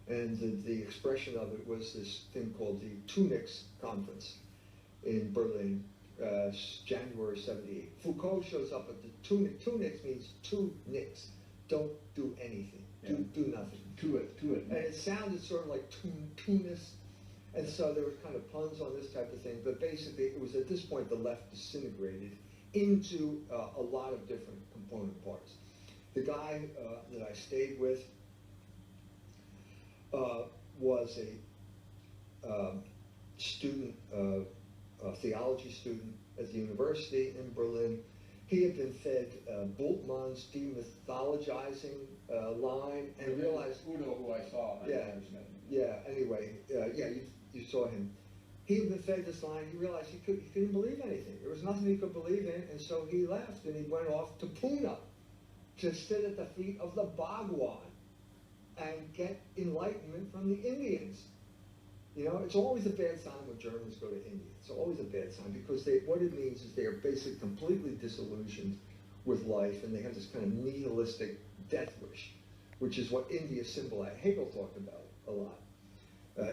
And the expression of it was this thing called the Tunics Conference in Berlin, January 78. Foucault shows up at the Tunics. Tunics means two nicks. Don't do anything. Yeah. Do nothing. To it. And it sounded sort of like Tunis. And so there was kind of puns on this type of thing. But basically, it was at this point the left disintegrated into a lot of different component parts. The guy that I stayed with was a student, a theology student at the university in Berlin. He had been fed Bultmann's demythologizing line and realized... Udo, who I saw. Anyway, you saw him. He had been fed this line. He realized he couldn't believe anything. There was nothing he could believe in, and so he left and he went off to Pune to sit at the feet of the Bhagwan and get enlightenment from the Indians. You know, it's always a bad sign when Germans go to India. It's always a bad sign because what it means is they are basically completely disillusioned with life, and they have this kind of nihilistic death wish, which is what India symbolized. Hegel talked about it a lot.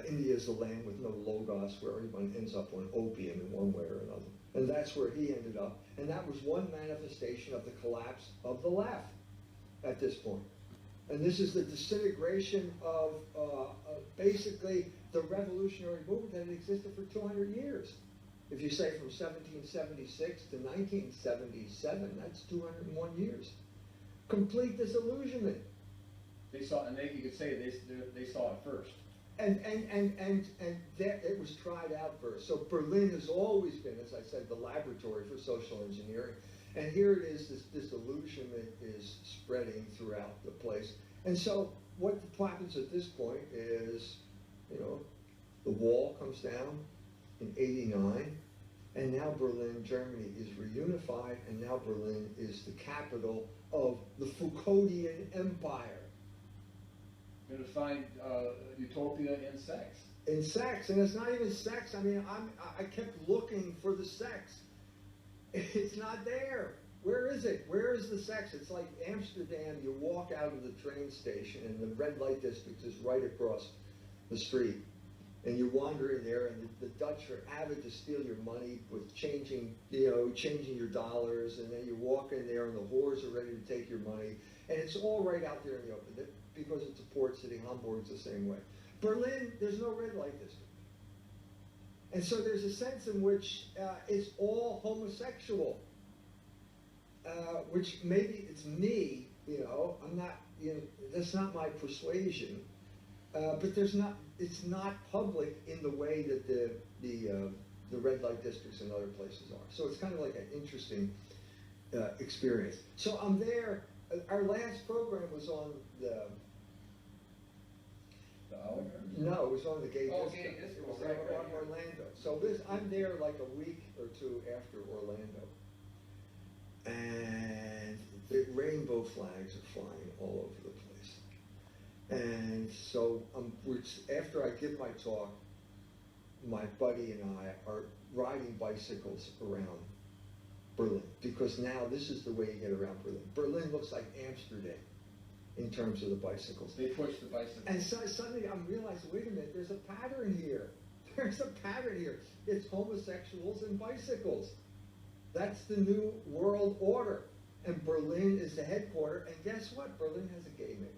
India is the land with no logos, where everyone ends up on opium in one way or another. And that's where he ended up. And that was one manifestation of the collapse of the left at this point. And this is the disintegration of basically the revolutionary movement that had existed for 200 years. If you say from 1776 to 1977, that's 201 years. Complete disillusionment. They saw, and you could say they saw it first. And it was tried out first. So Berlin has always been, as I said, the laboratory for social engineering. And here it is, this disillusionment is spreading throughout the place. And so what happens at this point is, you know, the wall comes down in '89, and now Berlin, Germany is reunified, and now Berlin is the capital of the Foucauldian Empire. You're going to find utopia in sex. In sex, and it's not even sex. I mean, I kept looking for the sex. It's not there. Where is it? Where is the sex? It's like Amsterdam. You walk out of the train station, and the red light district is right across the street. And you wander in there, and the Dutch are avid to steal your money with changing your dollars. And then you walk in there, and the whores are ready to take your money. And it's all right out there in the open because it's a port city. Hamburg's the same way. Berlin, there's no red light district. And so there's a sense in which it's all homosexual, which maybe it's me, I'm not, that's not my persuasion, but it's not public in the way that the red light districts in other places are. So it's kind of like an interesting experience. So I'm there. Our last program was on the oligarchs? No, it was on the gay disco. Gay disco, It was right, on right. Orlando. So I'm there like a week or two after Orlando. And the rainbow flags are flying all over the place. And so after I give my talk, my buddy and I are riding bicycles around Berlin, because now this is the way you get around Berlin. Berlin looks like Amsterdam in terms of the bicycles. They push the bicycle. And so suddenly I'm realizing, wait a minute, there's a pattern here. There's a pattern here. It's homosexuals and bicycles. That's the new world order. And Berlin is the headquarters. And guess what? Berlin has a gay mayor.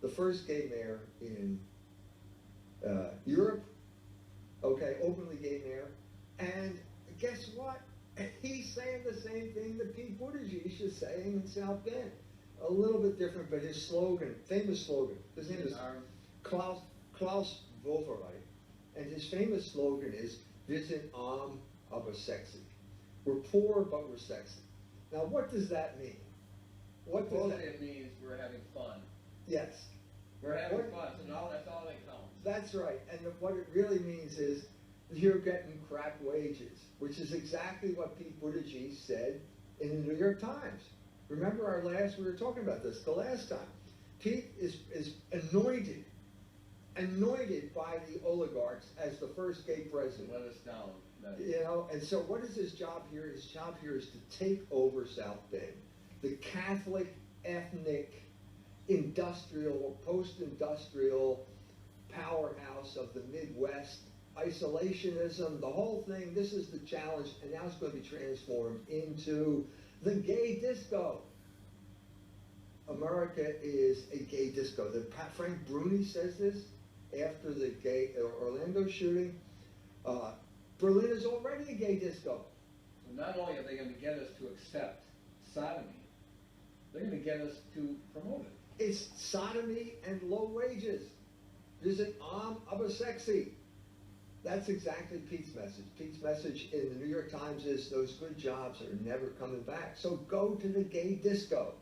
The first gay mayor in Europe. Okay, openly gay mayor. And guess what? He's saying the same thing that Pete Buttigieg is saying in South Bend. A little bit different, but his slogan, famous slogan, his name is Klaus Wowereit, and his famous slogan is, "Wir sind arm, aber sexy." We're poor, but we're sexy. Now, what does that mean? What does that mean? It means we're having fun. Yes. We're having fun, so that's all that counts. That's right, and what it really means is you're getting crap wages, which is exactly what Pete Buttigieg said in the New York Times. Remember we were talking about this the last time. Pete is anointed by the oligarchs as the first gay president. Let us down. And so what is his job here? His job here is to take over South Bend, the Catholic, ethnic, industrial, post-industrial powerhouse of the Midwest, isolationism, the whole thing. This is the challenge, and now it's going to be transformed into the gay disco. America is a gay disco. Frank Bruni says this after the Orlando shooting. Berlin is already a gay disco. So not only are they going to get us to accept sodomy, they're going to get us to promote it. It's sodomy and low wages. Visit arm, aber sexy. That's exactly Pete's message. Pete's message in the New York Times is those good jobs are never coming back. So go to the gay disco.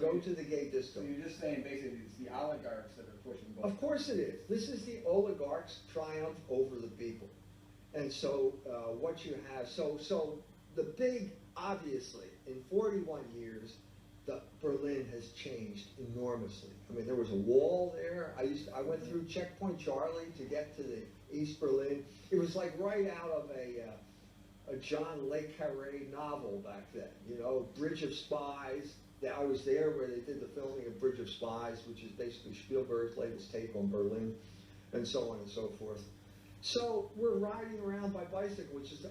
Go to the gay disco. So you're just saying basically it's the oligarchs that are pushing both. Of course it is. This is the oligarchs' triumph over the people. And so what you have, so the big, obviously, in 41 years, Berlin has changed enormously. I mean, there was a wall there. I went through Checkpoint Charlie to get to the East Berlin. It was like right out of a John Le Carre novel back then. You know, Bridge of Spies. I was there where they did the filming of Bridge of Spies, which is basically Spielberg's latest take on Berlin, and so on and so forth. So we're riding around by bicycle, which is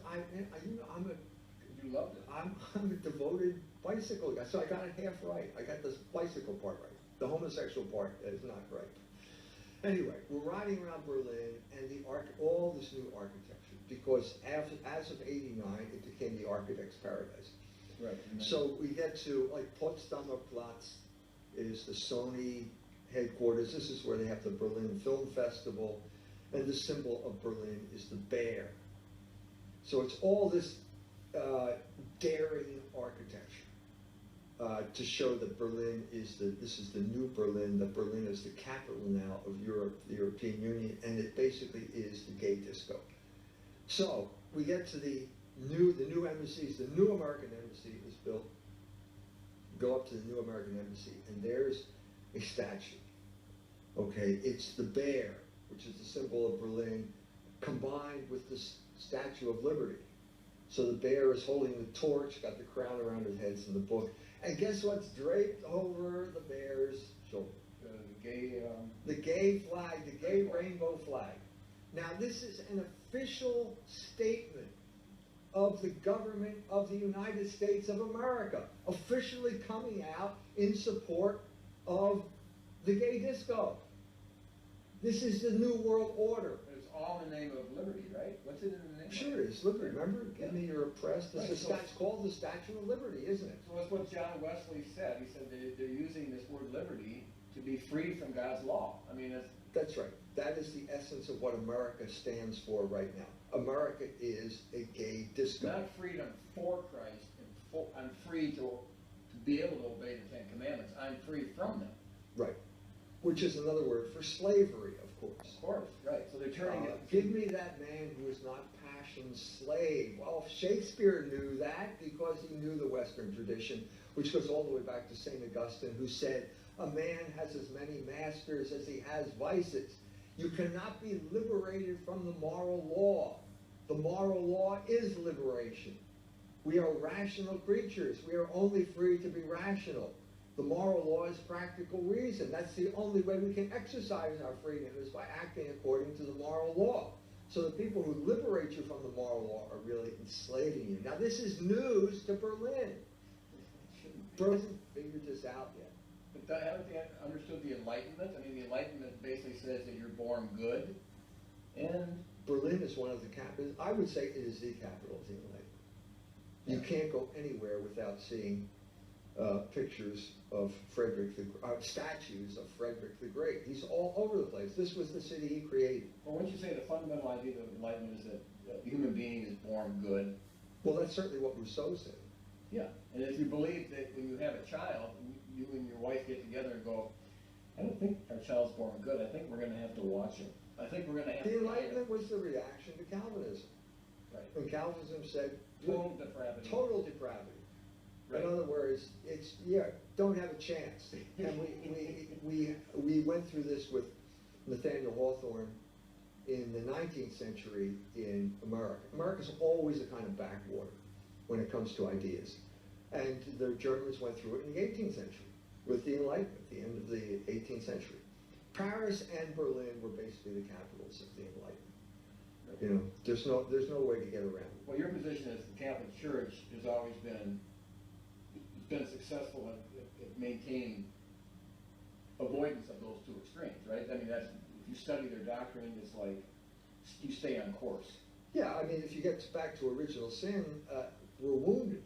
You loved it. I'm a devoted bicycle guy, so I got it half right. I got this bicycle part right. The homosexual part is not right. Anyway, we're riding around Berlin and all this new architecture, because as of '89, it became the architect's paradise. Right. So we get to, like, Potsdamer Platz is the Sony headquarters. This is where they have the Berlin Film Festival, and the symbol of Berlin is the bear. So it's all this daring architecture to show that Berlin is this is the new Berlin, that Berlin is the capital now of Europe, the European Union, and it basically is the gay disco. So we get to the new embassies. The new American embassy is built. Go up to the new American embassy, and there's a statue. Okay, it's the bear, which is the symbol of Berlin, combined with the Statue of Liberty. So the bear is holding the torch, got the crown around his head in the book. And guess what's draped over the bear's shoulder? The gay flag, the gay rainbow flag. Now this is an official statement of the government of the United States of America, officially coming out in support of the gay disco. This is the new world order. It's all in the name of liberty, right? What's it in the name of? Sure it is, liberty. Remember, give me your oppressed. Right, It's called the Statue of Liberty, isn't it? So that's what John Wesley said. He said they're using this word liberty to be free from God's law. I mean, That's right. That is the essence of what America stands for right now. America is a gay disco. not freedom for Christ, and I'm free to be able to obey the Ten Commandments. I'm free from them. Right. Which is another word for slavery, of course. Of course, right. So they're turning it. Give me that man who is not passion's slave. Well, Shakespeare knew that because he knew the Western tradition, which goes all the way back to St. Augustine, who said, a man has as many masters as he has vices. You cannot be liberated from the moral law. The moral law is liberation. We are rational creatures. We are only free to be rational. The moral law is practical reason. That's the only way we can exercise our freedom, is by acting according to the moral law. So the people who liberate you from the moral law are really enslaving you. Now this is news to Berlin. Berlin hasn't figured this out yet. But haven't they understood the Enlightenment? I mean, the Enlightenment basically says that you're born good, and Berlin is one of the capitals. I would say it is the capital of the Enlightenment. You can't go anywhere without seeing pictures of statues of Frederick the Great. He's all over the place. This was the city he created. well, wouldn't you say the fundamental idea of Enlightenment is that the human being is born good? Well, that's certainly what Rousseau said. Yeah, and if you believe that when you have a child, you and your wife get together and go, I don't think our child's born good. I think we're going to have to watch him. I think we're going to have The to. Enlightenment was the reaction to Calvinism. Right. When Calvinism said Total depravity. total depravity. Right. In other words, it's don't have a chance. And we went through this with Nathaniel Hawthorne in the 19th century in America. America's always a kind of backwater when it comes to ideas. And the Germans went through it in the 18th century with the Enlightenment, the end of the 18th century. Paris and Berlin were basically the capitals of the Enlightenment. You know, there's no way to get around it. Well, your position is the Catholic Church has always been successful at maintaining avoidance of those two extremes, right? I mean, that's, if you study their doctrine, it's like you stay on course. Yeah, I mean, if you get back to original sin, we're wounded.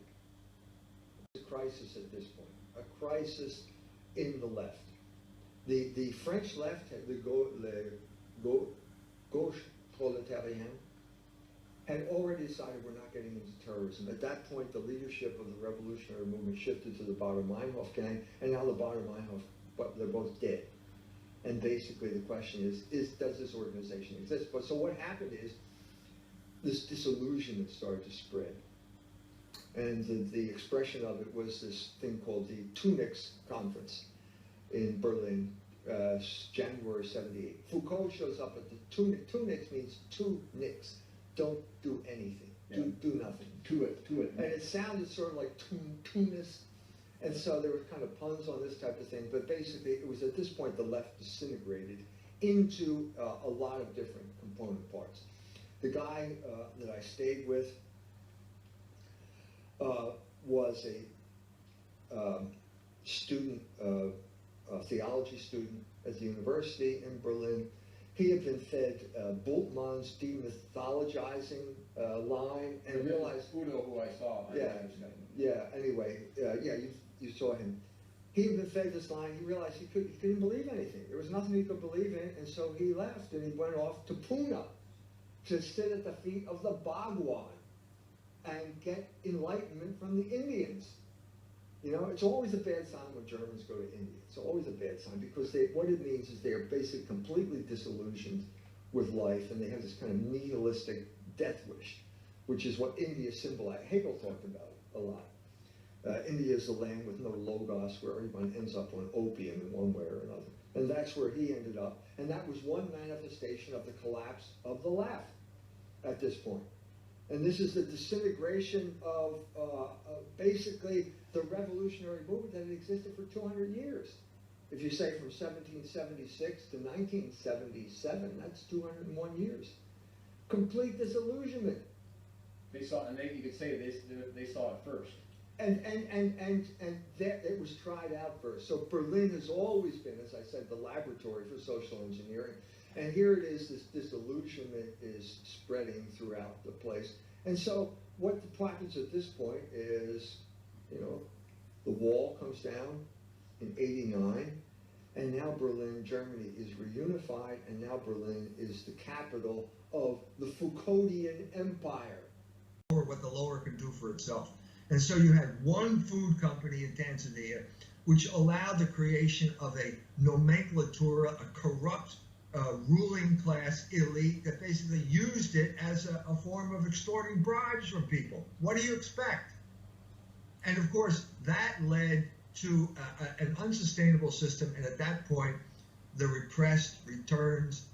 It's a crisis at this point, a crisis in the left. The French left, the gauche proletarian, had already decided we're not getting into terrorism. At that point, the leadership of the revolutionary movement shifted to the Baader-Meinhof gang, and now the Baader-Meinhof, but they're both dead. And basically the question is does this organization exist? But so what happened is, this disillusionment started to spread. And the expression of it was this thing called the Tunics Conference in Berlin, January 78. Foucault shows up at the Tunics. Tunics means two nicks. Don't do anything. Do nothing. To it. And it sounded sort of like Tunis. And so there were kind of puns on this type of thing. But basically, it was at this point the left disintegrated into a lot of different component parts. The guy that I stayed with was a student, a theology student at the university in Berlin. He had been fed Bultmann's demythologizing line and realized... Udo, who I saw. Anyway, you saw him. He had been fed this line. He realized he couldn't believe anything. There was nothing he could believe in, and so he left and he went off to Pune to sit at the feet of the Bhagwan and get enlightenment from the Indians. You know, it's always a bad sign when Germans go to India. It's always a bad sign because what it means is they are basically completely disillusioned with life, and they have this kind of nihilistic death wish, which is what India symbolized. Hegel talked about it a lot. India is the land with no logos, where everyone ends up on opium in one way or another. And that's where he ended up. And that was one manifestation of the collapse of the left at this point. And this is the disintegration of basically the revolutionary movement that had existed for 200 years. If you say from 1776 to 1977, that's 201 years. Complete disillusionment. They saw, and you could say they saw it first. And it was tried out first. So Berlin has always been, as I said, the laboratory for social engineering. And here it is, this disillusionment is spreading throughout the place. And so what happens at this point is, you know, the wall comes down in '89, and now Berlin, Germany, is reunified, and now Berlin is the capital of the Foucauldian Empire. Or what the lower can do for itself. And so you had one food company in Tanzania, which allowed the creation of a nomenclatura, a corrupt ruling class elite that basically used it as a form of extorting bribes from people. What do you expect? And of course, that led to an unsustainable system. And at that point, the repressed returns.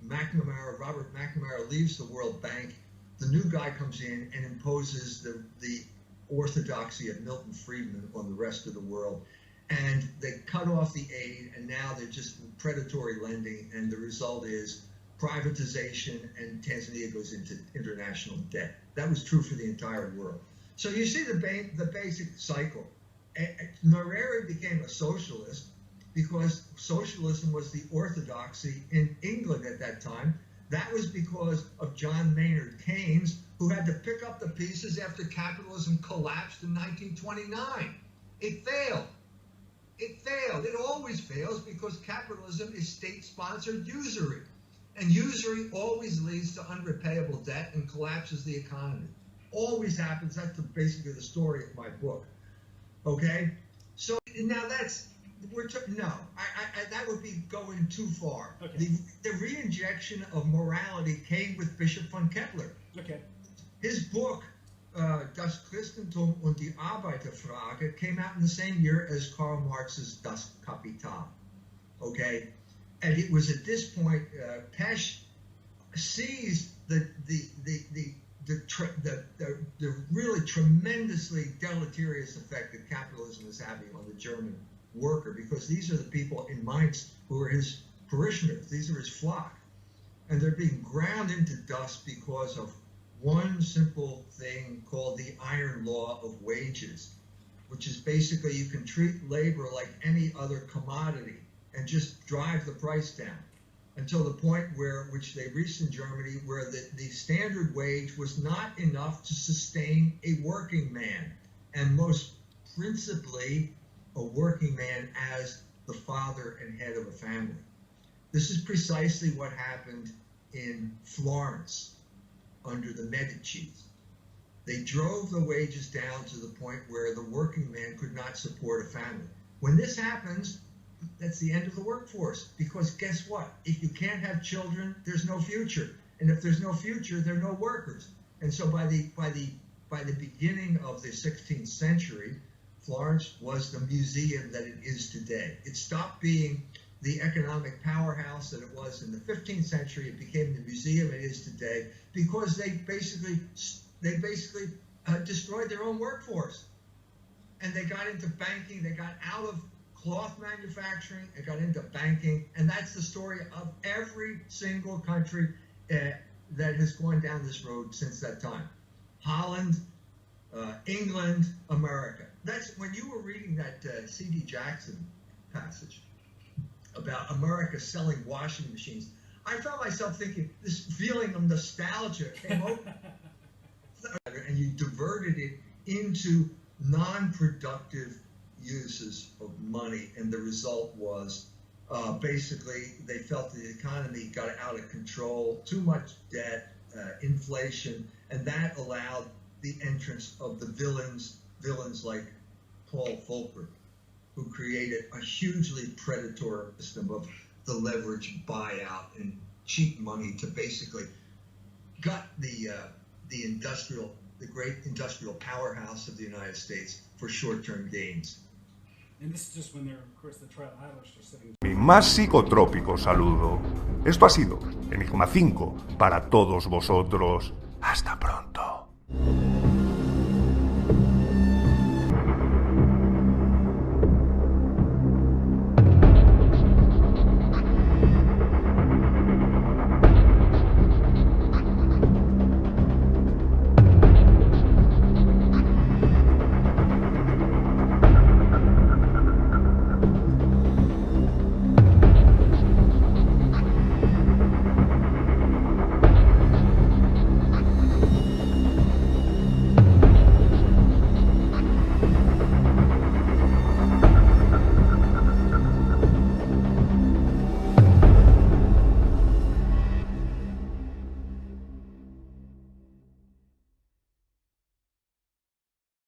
Robert McNamara leaves the World Bank. The new guy comes in and imposes the orthodoxy of Milton Friedman on the rest of the world. And they cut off the aid, and now they're just predatory lending, and the result is privatization, and Tanzania goes into international debt. That was true for the entire world. So you see the basic cycle. Nyerere became a socialist because socialism was the orthodoxy in England at that time. That was because of John Maynard Keynes, who had to pick up the pieces after capitalism collapsed in 1929. It failed. It failed. It always fails because capitalism is state-sponsored usury. And usury always leads to unrepayable debt and collapses the economy. Always happens. That's basically the story of my book. Okay? So now that would be going too far. Okay. The reinjection of morality came with Bishop von Kettler. Okay. His book, Das Christentum und die Arbeiterfrage, came out in the same year as Karl Marx's Das Kapital. Okay? And it was at this point, Pesch seized the really tremendously deleterious effect that capitalism is having on the German worker, because these are the people in Mainz who are his parishioners. These are his flock. And they're being ground into dust because of one simple thing called the iron law of wages, which is basically you can treat labor like any other commodity and just drive the price down until the point which they reached in Germany, where the standard wage was not enough to sustain a working man, and most principally a working man as the father and head of a family. This is precisely what happened in Florence under the Medicis. They drove the wages down to the point where the working man could not support a family. When this happens, that's the end of the workforce, because guess what? If you can't have children, there's no future. And if there's no future, there are no workers. And so by the by the beginning of the 16th century, Florence was the museum that it is today. It stopped being the economic powerhouse that it was in the 15th century. It became the museum it is today because they basically destroyed their own workforce. And they got into banking, they got out of cloth manufacturing, and got into banking, and that's the story of every single country that has gone down this road since that time. Holland, England, America. That's when you were reading that C.D. Jackson passage about America selling washing machines. I found myself thinking, this feeling of nostalgia came over, and you diverted it into non-productive uses of money, and the result was basically they felt the economy got out of control, too much debt, inflation, and that allowed the entrance of the villains like Paul Volcker, who created a hugely predatory system of the leverage buyout and cheap money to basically gut the great industrial powerhouse of the United States for short-term gains. And this is just when they're, of course, the trial analysts are sitting. Mi más psicotrópico saludo. Esto ha sido Enigma 5 para todos vosotros. Hasta pronto.